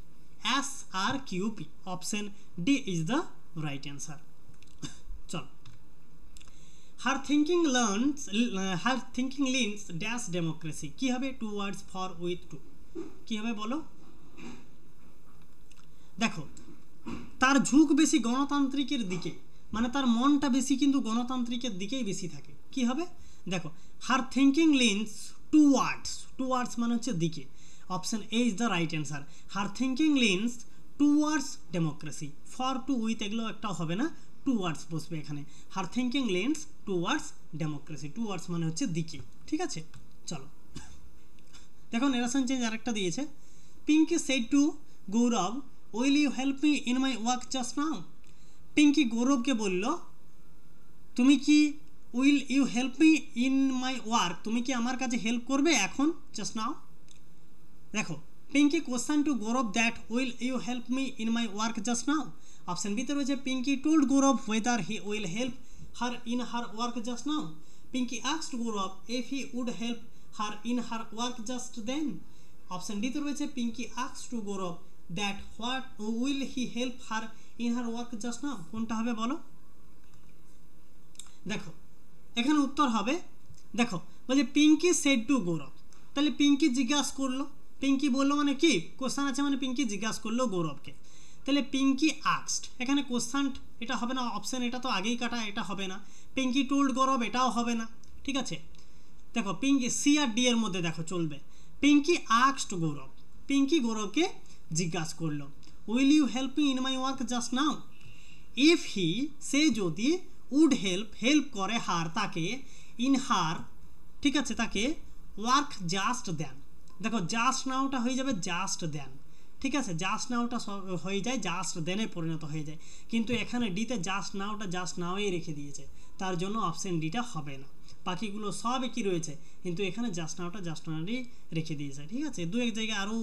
A: SRQP, option D is the right answer. চলো, her thinking leans dash democracy, কি হবে? towards, for, with, to, কি হবে বলো? দেখো, তার ঝুঁক বেশি গণতান্ত্রিকের দিকে, মানে তার মনটা বেশি কিন্তু গণতান্ত্রিকের দিকেই বেশি থাকে, কি হবে? দেখো, হার থিঙ্কিং লিনস টুয়ার্ডস মানে হচ্ছে দিকে, option A is the right answer. Her thinking leans towards democracy, for, to, with এগুলো একটাও হবে না, টুয়ার্ডস বসবে এখানে। Her thinking leans towards democracy, towards মানে হচ্ছে দিকে, ঠিক আছে। চলো দেখো, নেরেশন চেঞ্জ আরেকটা দিয়েছে। Pinky said to Gaurav, will you help me in my work just now. Pinky গৌরবকে বলল, তুমি কি will you help me in my work, তুমি কি আমার কাছে হেল্প করবে এখন, জাস্ট নাও। দেখো, Pinky question to Gaurav that will you help me in my work just now. Option বিতে রয়েছে Pinky told Gaurav whether he will help her in her work just now. Pinky asked Gaurav if he would help her in her work just then. Option ডিতে রয়েছে Pinky asked to Gaurav that what will he help her in her work just now. কোনটা হবে বলো? দেখো এখানে উত্তর হবে, দেখো বলছে পিঙ্কি সেড টু গৌরব, তাহলে পিঙ্কি জিজ্ঞাসা করলো, পিঙ্কি বললো মানে কি, কোশ্চেন আছে মানে পিঙ্কি জিজ্ঞাসা করলো গৌরবকে,
B: তাহলে পিঙ্কি আস্কড, এখানে কোশ্চান এটা হবে না, অপশন এটা তো আগেই কাটা, এটা হবে না। পিঙ্কি টোল্ড গৌরব, এটাও হবে না, ঠিক আছে। দেখো পিঙ্কি সি আর ডি এর মধ্যে দেখো চলবে। পিঙ্কি আস্কড গৌরব, পিঙ্কি গৌরবকে জিজ্ঞাসা করলো will you help me in my work just now. If he, সে যদি উড হেল্প করে হার, তাকে, ইন হার, ঠিক আছে, তাকে ওয়ার্ক জাস্ট দেন। দেখো জাস্ট নাওটা হয়ে যাবে জাস্ট দেন, ঠিক আছে, জাস্ট নাওটা হয়ে যায় জাস্ট দেনে পরিণত হয়ে যায়, কিন্তু এখানে ডিতে জাস্ট নাওটা জাস্ট নাওই রেখে দিয়েছে, তার জন্য অপশন ডিটা হবে না। বাকিগুলো সব একই রয়েছে, কিন্তু এখানে জাস্ট নাওটা জাস্ট নাওই রেখে দিয়েছে, ঠিক আছে। দু এক জায়গায় আরও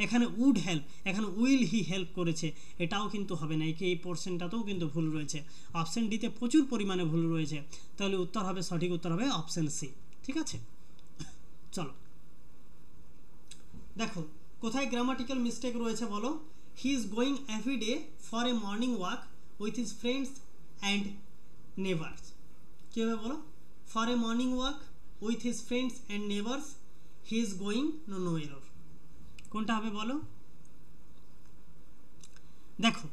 B: এখানে উড হেল্প, এখানে উইল হি হেল্প করেছে, এটাও কিন্তু হবে না, এই পোর্শনটাতেও কিন্তু ভুল রয়েছে। অপশন ডিতে প্রচুর পরিমাণে ভুল রয়েছে, তাহলে উত্তর হবে, সঠিক উত্তর হবে অপশন সি, ঠিক আছে। চলো দেখো কোথায় গ্রামাটিক্যাল মিস্টেক রয়েছে বলো। He is going every day for a morning walk with his friends and neighbours. কীভাবে বলো, for a morning walk with his friends and neighbours, he is going, no error, কোনটা হবে বলো। দেখো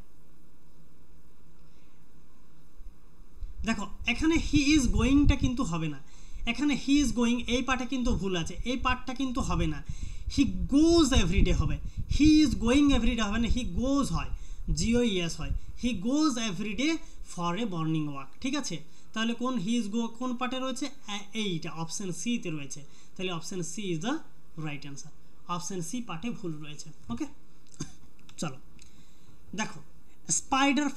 B: দেখো এখানে হি ইজ গোয়িংটা কিন্তু হবে না, এখানে হি ইজ গোয়িং এই পার্টে কিন্তু ভুল আছে, এই পার্টটা কিন্তু হবে না, হি গোজ এভরিডে হবে। হি ইজ গোয়িং এভরিডে হবে না, হি গোজ হয়, GOES হয়, he goes everyday for a morning walk, ঠিক আছে। তাহলে কোন হি ইজ গো কোন পার্টে রয়েছে, এইটা অপশন সিতে রয়েছে, তাহলে option C is the right answer, option C পার্টে ভুল রয়েছে। ওকে চলো দেখো স্পাইডার,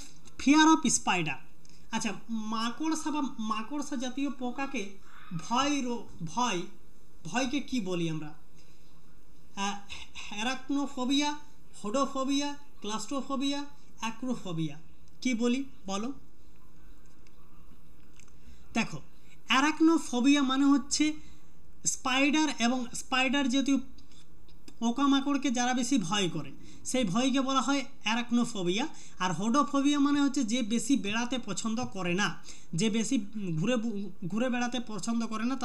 B: ফিয়ার অফ স্পাইডার, আচ্ছা মাকড়সা বা মাকড়সা জাতীয় পোকাকে ভয়কে কি বলি আমরা, অ্যারাকনোফোবিয়া, হোডোফোবিয়া, ক্লাস্ট্রোফোবিয়া, অ্যাক্রোফোবিয়া, কি বলি বলো। দেখো অ্যারাকনোফোবিয়া মানে হচ্ছে স্পাইডার এবং স্পাইডার জাতীয় পোকামাকড়কে যারা বেশি ভয় করে সেই ভয়কে বলা হয় অ্যারাকনোফোবিয়া। আর হোডোফোবিয়া মানে হচ্ছে যে বেশি বেড়াতে পছন্দ করে না, যে বেশি ঘুরে বেড়াতে পছন্দ করে না,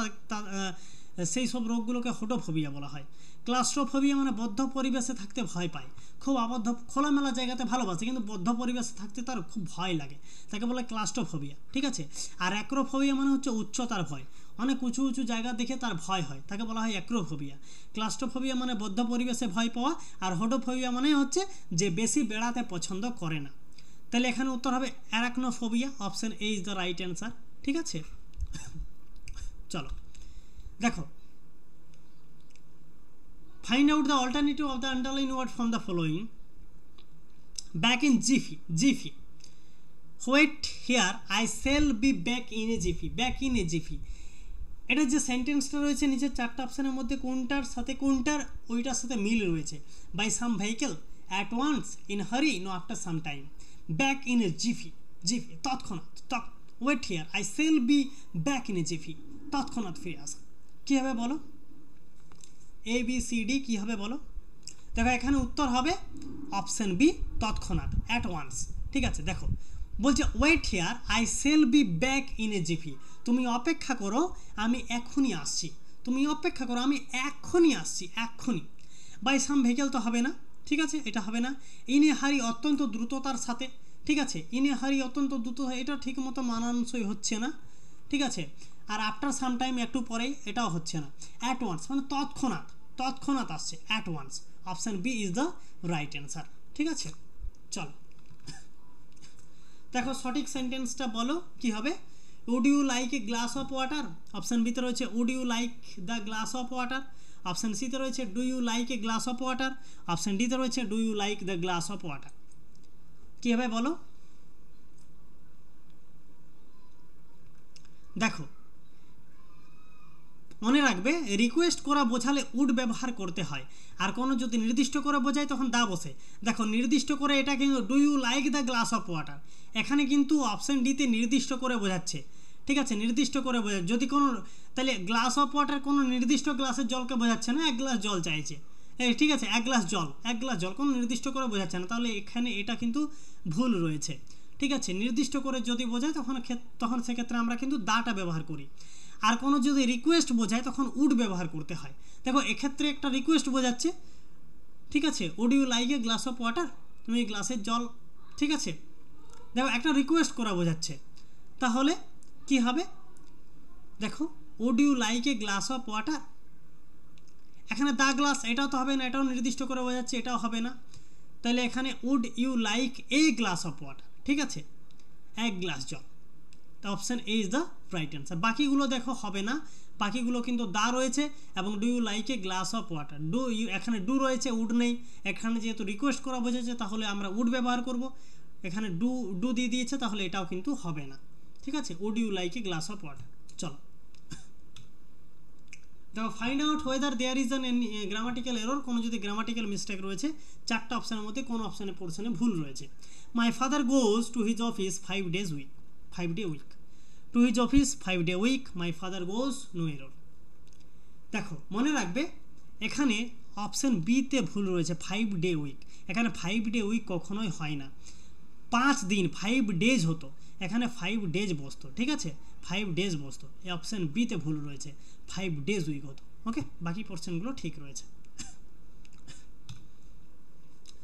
B: সেই সব রোগগুলোকে হোডোফোবিয়া বলা হয়। ক্লাস্ট্রোফোবিয়া মানে বদ্ধ পরিবেশে থাকতে ভয় পায়, খুব আবদ্ধ খোলামেলা জায়গাতে ভালোবাসে কিন্তু বদ্ধ পরিবেশে থাকতে তার খুব ভয় লাগে, তাকে বলে ক্লাস্ট্রোফোবিয়া, ঠিক আছে। আর অ্যাক্রোফোবিয়া মানে হচ্ছে উচ্চতার ভয়, অনেক উঁচু উঁচু জায়গা দেখে তার ভয় হয়, তাকে বলা হয় অ্যাক্রোফোবিয়া। ক্লাস্ট্রোফোবিয়া মানে বদ্ধ পরিবেশে ভয় পাওয়া, আর হোডোফোবিয়া মানে হচ্ছে যে বেশি বেড়াতে পছন্দ করে না। তাহলে এখানে উত্তর হবে arachnophobia, option A is the right answer, ঠিক আছে। চলো দেখো find out the alternative of the underlined word from the following. Back in jiffy, wait here, I shall be back in a jiffy, back in a jiffy, এটা যে সেন্টেন্সটা রয়েছে নিচের চারটা অপশনের মধ্যে কোনটার সাথে কোনটার ওইটার সাথে মিল রয়েছে। By some vehicle, at once, in hurry, no after some time. Back in a jiffy, তৎক্ষণাৎ, wait here, I shall be back in a jiffy, তৎক্ষণাৎ ফিরে আসা। কী হবে বলো, ABCD কী হবে বলো। দেখো এখানে উত্তর হবে অপশন বি, তৎক্ষণাৎ, অ্যাট ওয়ান্স, ঠিক আছে। দেখো বলছে wait here, I shall be back in a jiffy, তুমি অপেক্ষা করো আমি এখনই আসছি, তুমি অপেক্ষা করো আমি এখনই আসছি, এখনই। বাই সাম ভেহিকেল তো হবে না, ঠিক আছে, এটা হবে না। ইন এ হারি অত্যন্ত দ্রুততার সাথে, ঠিক আছে, ইন এ হারি অত্যন্ত দ্রুত, এটা ঠিক মতো মানানসই হচ্ছে না, ঠিক আছে। আর আফটার সাম টাইম একটু পরেই, এটাও হচ্ছে না। অ্যাট ওয়ান্স মানে তৎক্ষণাৎ আসছে, at once, option B is the right answer, ঠিক আছে। চলো দেখো সঠিক সেন্টেন্সটা বলো কি হবে। Would you like a glass of water, option বিতে রয়েছে would you like the glass of water, option সিতে রয়েছে do you like a glass of water, option ডিতে রয়েছে do you like the glass of water. কী হবে বলো। দেখো মনে রাখবে রিকোয়েস্ট করা বোঝালে উড ব্যবহার করতে হয়, আর কোনো যদি নির্দিষ্ট করে বোঝায় তখন দা বসে। দেখো নির্দিষ্ট করে এটা কিন্তু do you like the glass of water, এখানে কিন্তু অপশান ডিতে নির্দিষ্ট করে বোঝাচ্ছে, ঠিক আছে, নির্দিষ্ট করে বোঝা। যদি কোনো তাহলে গ্লাস অফ ওয়াটার কোনো নির্দিষ্ট গ্লাসের জলকে বোঝাচ্ছে না, এক গ্লাস জল চাইছে, ঠিক আছে, এক গ্লাস জল কোনো নির্দিষ্ট করে বোঝাচ্ছে না, তাহলে এখানে এটা কিন্তু ভুল রয়েছে, ঠিক আছে। নির্দিষ্ট করে যদি বোঝায় তখন সেক্ষেত্রে আমরা কিন্তু দাটা ব্যবহার করি। আর কোনো যদি রিকোয়েস্ট বোঝায় তখন উড ব্যবহার করতে হয়। দেখো এক্ষেত্রে একটা রিকোয়েস্ট বোঝাচ্ছে, ঠিক আছে, would you like a glass of water, তুমি গ্লাসের জল, ঠিক আছে। দেখো একটা রিকোয়েস্ট করা বোঝাচ্ছে, তাহলে কি হবে দেখো, would you like a glass of water, এখানে দ্য গ্লাস এটাও তো হবে না, এটাও নির্দিষ্ট করে বোঝাচ্ছে, এটাও হবে না। তাহলে এখানে would you like a glass of water, ঠিক আছে, এক গ্লাস জল। তো option A is the right answer. বাকিগুলো দেখো হবে না, বাকিগুলো কিন্তু দা রয়েছে এবং do you like a glass of water, do you এখানে ডু রয়েছে, উড নেই। এখানে যেহেতু রিকোয়েস্ট করা বোঝাচ্ছে তাহলে আমরা উড ব্যবহার করব, এখানে ডু দিয়ে দিয়েছে তাহলে এটাও কিন্তু হবে না, ঠিক আছে। Would you like a glass of water. চলো দেখো, find out whether there is an grammatical error, কোনো যদি গ্রামাটিক্যাল মিস্টেক রয়েছে, চারটা অপশানের মধ্যে কোন অপশানের পোর্শনে ভুল রয়েছে। My father goes to his office 5 days week, 5 day week, to his office 5 day week, my father goes, no error. দেখো মনে রাখবে এখানে অপশান বিতে ভুল রয়েছে, 5 day উইক, এখানে 5 day উইক কখনোই হয় না, 5 দিন 5 days হতো, এখানে 5 days বসতো, ঠিক আছে, 5 days বসতো। এই অপশান বিতে ভুল রয়েছে, 5 days উইক হতো। ওকে, বাকি পোর্শনগুলো ঠিক রয়েছে।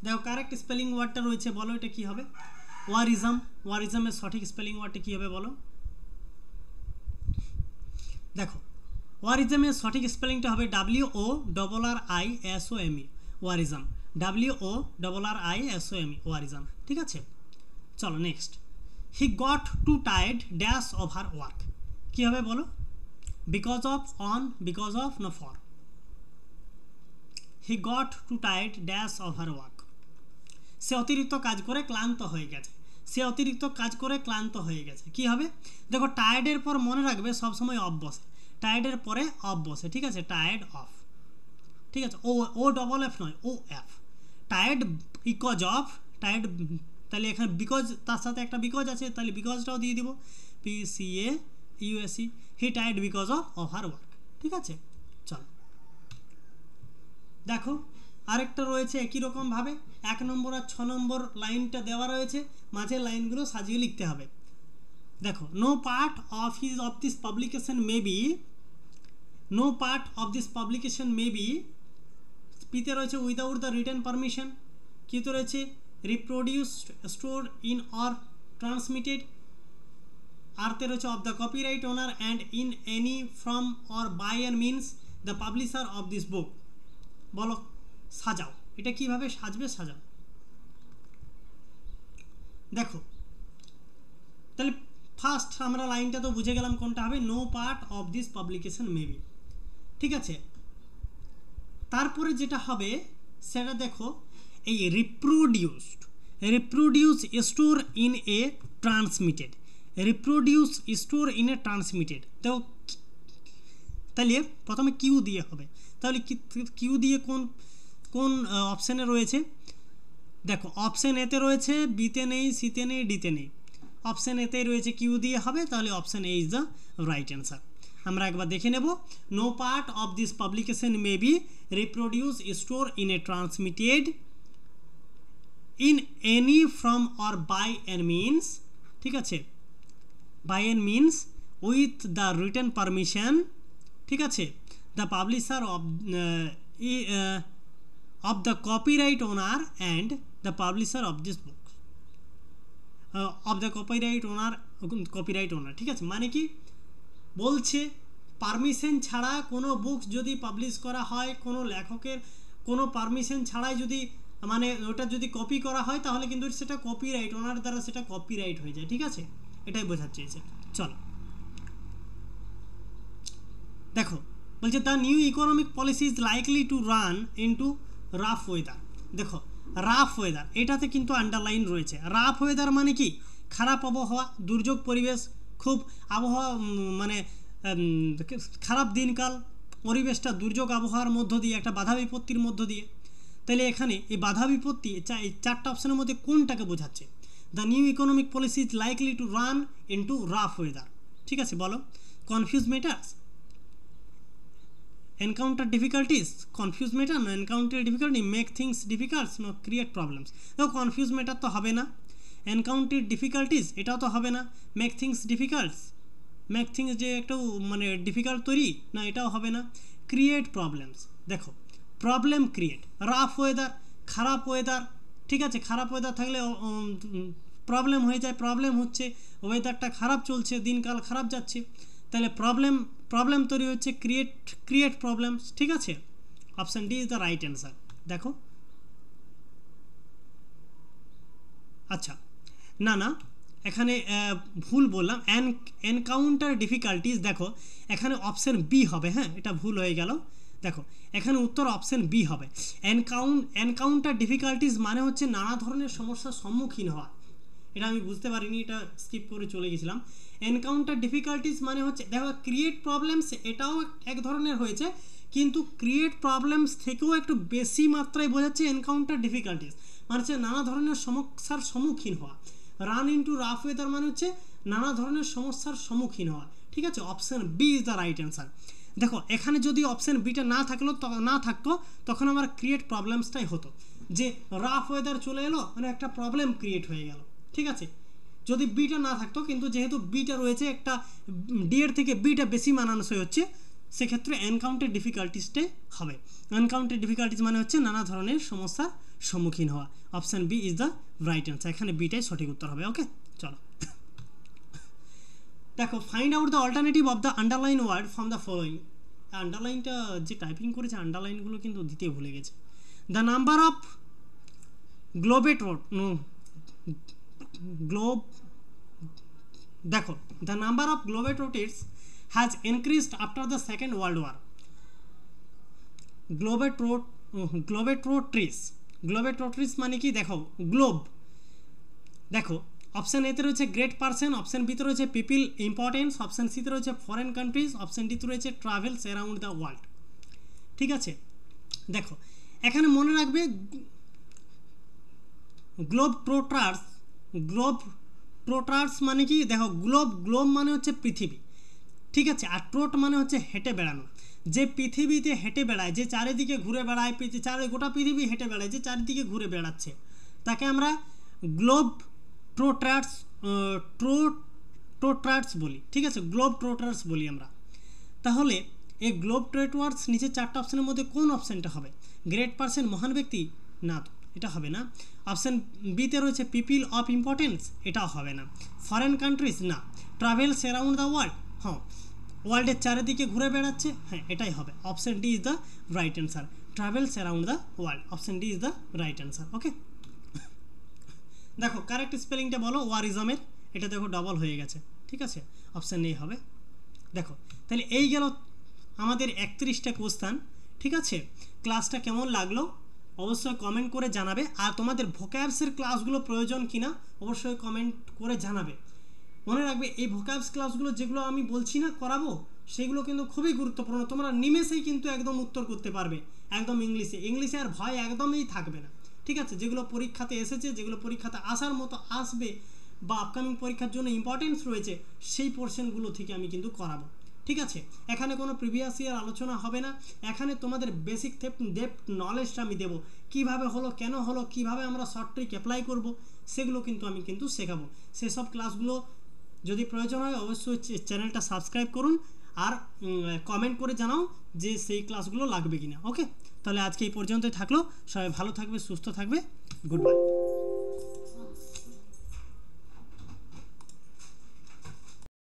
B: দেখো কারেক্ট স্পেলিং ওয়ার্ডটা রয়েছে, বলো এটা কি হবে? ওয়ারিজম, ওয়ারিজমের সঠিক স্পেলিং ওয়ার্ডটা কী হবে বলো? দেখো ওয়ারিজমের সঠিক স্পেলিংটা হবে WORRISOME, ওয়ারিজম, WORRISOME, ওয়ারিজম, ঠিক আছে। চলো next, he got too tired dash of her work, কী হবে বলো? Because of, on, because of, না for? He got too tired dash of her work, সে অতিরিক্ত কাজ করে ক্লান্ত হয়ে গেছে, সে অতিরিক্ত কাজ করে ক্লান্ত হয়ে গেছে, কি হবে? দেখো টায়ার্ডের পর মনে রাখবে সবসময় অফ বসে, টায়ার্ডের পরে অফ বসে, ঠিক আছে, টায়ার্ড অফ, ঠিক আছে, ও ডবল এফ নয়, O F, tired because of, tired, তাহলে এখানে বিকজ তার সাথে একটা বিকজ আছে, তাহলে বিকজটাও দিয়ে দিব, PCAUSE, he tired because of her work, ঠিক আছে। চলো দেখো আরেকটা রয়েছে একই রকমভাবে, 1 নম্বর আর 6 নম্বর লাইনটা দেওয়া রয়েছে, মাঝের লাইনগুলো সাজিয়ে লিখতে হবে। দেখো, no part of this publication may be, no part of this publication may be, পিতে রয়েছে উইদাউট দ্য রিটেন পারমিশন, কিতে রয়েছে reproduced, store in or transmitted, আরতে রয়েছে of the copyright owner and in any from or by and means the publisher of this book. বলো সাজাও, এটা কিভাবে সাজবে, সাজাও। দেখো তাহলে ফার্স্ট আমরা লাইনটা তো বুঝে গেলাম কোনটা হবে, no part of this publication may be, ঠিক আছে। তারপরে যেটা হবে সেটা দেখো, এই reproduced, reproduce store in a transmitted, reproduce store in a transmitted. দেখো তাহলে প্রথমে কিউ দিয়ে হবে, তাহলে কিউ দিয়ে কোন কোন অপশানে রয়েছে? দেখো অপশান এতে রয়েছে, বিতে নেই, সিতে নেই, ডিতে নেই, অপশান এতে রয়েছে, কিউ দিয়ে হবে, তাহলে option A is the right answer. আমরা একবার দেখে নেব, no part of this publication may be reproduce store in a transmitted in any from or by and means, ঠিক আছে, by and means with the written permission, ঠিক আছে, the publisher of the copyright owner and the publisher of this book, of the copyright owner, ঠিক আছে। মানে কি বলছে, পারমিশন ছাড়া কোনো বুকস যদি পাবলিশ করা হয়, কোনো লেখকের কোনো পারমিশন ছাড়াই যদি, মানে ওটা যদি কপি করা হয় তাহলে কিন্তু সেটা কপিরাইট ওনার দ্বারা সেটা কপিরাইট হয়ে যায়, ঠিক আছে, এটাই বোঝাতে চেয়েছে। চলো দেখো বলছে, the new economic policy is likely to run into rough weather. দেখো রাফ ওয়েদার এটাতে কিন্তু আন্ডারলাইন রয়েছে, রাফ ওয়েদার মানে কি? খারাপ আবহাওয়া, দুর্যোগ পরিবেশ, খুব আবহাওয়া মানে খারাপ দিনকাল, পরিবেশটা দুর্যোগ আবহাওয়ার মধ্য দিয়ে, একটা বাধা বিপত্তির মধ্য দিয়ে। তাহলে এখানে এই বাধা বিপত্তি, এই চারটা অপশানের মধ্যে কোনটাকে বোঝাচ্ছে? The new economic policy is likely to run into rough weather, ঠিক আছে। বলো, confuse matters, encounter difficulties, confuse matter, no encounter difficulty, make things difficult, no create problems। দেখো confuse matter তো হবে না, encounter difficulties এটাও তো হবে না, make things difficult, make things যে একটু মানে ডিফিকাল্ট তৈরি না, এটাও হবে না, create problems। দেখো প্রবলেম ক্রিয়েট, রাফ ওয়েদার, খারাপ ওয়েদার, ঠিক আছে, খারাপ ওয়েদার থাকলে প্রবলেম হয়ে যায়, প্রবলেম হচ্ছে, ওয়েদারটা খারাপ চলছে, দিনকাল খারাপ যাচ্ছে, তাহলে প্রবলেম তৈরি হচ্ছে, ক্রিয়েট প্রবলেমস। ঠিক আছে, option D is the right answer. দেখো, আচ্ছা না এখানে ভুল বললাম, এনকাউন্টার ডিফিকাল্টিস, দেখো এখানে অপশান বি হবে। হ্যাঁ, এটা ভুল হয়ে গেল। দেখো এখানে উত্তর অপশান বি হবে। এনকাউন্টার ডিফিকাল্টিস মানে হচ্ছে নানা ধরনের সমস্যার সম্মুখীন হওয়া। এটা আমি বুঝতে পারিনি, এটা স্কিপ করে চলে গেছিলাম। এনকাউন্টার ডিফিকাল্টিস মানে হচ্ছে, দেখো ক্রিয়েট প্রবলেমস এটাও এক ধরনের হয়েছে, কিন্তু ক্রিয়েট প্রবলেমস থেকেও একটু বেশি মাত্রায় বোঝাচ্ছে এনকাউন্টার ডিফিকাল্টিস মানে হচ্ছে নানা ধরনের সমস্যার সম্মুখীন হওয়া। রান ইনটু রাফ ওয়েদার মানে হচ্ছে নানা ধরনের সমস্যার সম্মুখীন হওয়া। ঠিক আছে, option B is the right answer. দেখো এখানে যদি অপশান বিটা না থাকতো তখন আমার ক্রিয়েট প্রবলেমসটাই হতো, যে রাফ ওয়েদার চলে এলো মানে একটা প্রবলেম ক্রিয়েট হয়ে গেল। ঠিক আছে, যদি বিটা না থাকতো, কিন্তু যেহেতু বিটা রয়েছে, একটা ডি এর থেকে বিটা বেশি মানানসই হচ্ছে, সেক্ষেত্রে এনকাউন্টার ডিফিকাল্টিসটাই হবে। এনকাউন্টার ডিফিকাল্টিস মানে হচ্ছে নানা ধরনের সমস্যার সম্মুখীন হওয়া। Option B is the right answer, এখানে বিটাই সঠিক উত্তর হবে। ওকে, চলো দেখো, find out the alternative of the underline word from the following. আন্ডারলাইনটা যে টাইপিং করেছে, আন্ডারলাইনগুলো কিন্তু দিতে ভুলে গেছে। দ্য নাম্বার অফ দেখো, the number of globetrotters has increased after the second world war. Globetrotters মানে কি? দেখো গ্লোব, দেখো অপশান এতে রয়েছে গ্রেট পারসন, অপশান বিতে রয়েছে পিপল ইম্পর্টেন্স, অপশান সিতে রয়েছে ফরেন কান্ট্রিজ, অপশান ডিতে রয়েছে ট্রাভেলস অ্যারাউন্ড দ্য ওয়ার্ল্ড। ঠিক আছে, দেখো এখানে মনে রাখবে গ্লোব ট্রোটার্স মানে কি? দেখো গ্লোব মানে হচ্ছে পৃথিবী। ঠিক আছে, আর ট্রোট মানে হচ্ছে হেঁটে বেড়ানো। যে পৃথিবীতে হেঁটে বেড়ায়, যে চারিদিকে ঘুরে বেড়ায়, গোটা পৃথিবী হেঁটে বেড়ায়, যে চারিদিকে ঘুরে বেড়াচ্ছে, তাকে আমরা গ্লোব ট্রোটার্স বলি। ঠিক আছে, গ্লোব ট্রোটার্স বলি আমরা। তাহলে এই গ্লোব ট্রোটার্স নিচে চারটা অপশানের মধ্যে কোন অপশানটা হবে? গ্রেট পারসন, মহান ব্যক্তি, না তো এটা হবে না। অপশান বিতে রয়েছে পিপল অফ ইম্পর্টেন্স, এটাও হবে না। ফরেন কান্ট্রিজ, না। ট্রাভেলস অ্যারাউন্ড দ্য ওয়ার্ল্ড, হ্যাঁ ওয়ার্ল্ডের চারিদিকে ঘুরে বেড়াচ্ছে, হ্যাঁ এটাই হবে। Option D is the right answer. Travels around the world, option D is the right answer. Okay, দেখো কারেক্ট স্পেলিংটা বলো ওয়ারিজমের, এটা দেখো ডবল হয়ে গেছে। ঠিক আছে, অপশান এ হবে। দেখো তাহলে এই গেল আমাদের 31টা কোশ্চেন। ঠিক আছে, ক্লাসটা কেমন লাগলো অবশ্যই কমেন্ট করে জানাবে, আর তোমাদের ভোক্যাবসের ক্লাসগুলো প্রয়োজন কিনা অবশ্যই কমেন্ট করে জানাবে। মনে রাখবে এই ভোক্যাবস ক্লাসগুলো যেগুলো আমি বলছি না করাবো, সেগুলো কিন্তু খুবই গুরুত্বপূর্ণ। তোমরা নিমেষেই কিন্তু একদম উত্তর করতে পারবে, একদম ইংলিশে আর ভয় একদমই থাকবে না। ঠিক আছে, যেগুলো পরীক্ষাতে এসেছে, যেগুলো পরীক্ষাতে আসার মতো আসবে, বা আপকামিং পরীক্ষার জন্য ইম্পর্টেন্স রয়েছে, সেই পোর্শনগুলো থেকে আমি কিন্তু করাবো। ঠিক আছে, এখানে কোনো প্রিভিয়াস ইয়ার আলোচনা হবে না, এখানে তোমাদের বেসিক ডেপথ নলেজটা আমি দেবো, কিভাবে হলো, কেন হলো, কিভাবে আমরা শর্ট ট্রিক অ্যাপ্লাই করব, সেগুলো কিন্তু আমি কিন্তু শেখাবো। সেসব ক্লাসগুলো যদি প্রয়োজন হয় অবশ্যই চ্যানেলটা সাবস্ক্রাইব করুন, আর কমেন্ট করে জানাও যে সেই ক্লাসগুলো লাগবে কিনা। ওকে, তাহলে আজকে এই পর্যন্তই থাকলো। সবাই ভালো থাকবে, সুস্থ থাকবে, গুড বাই।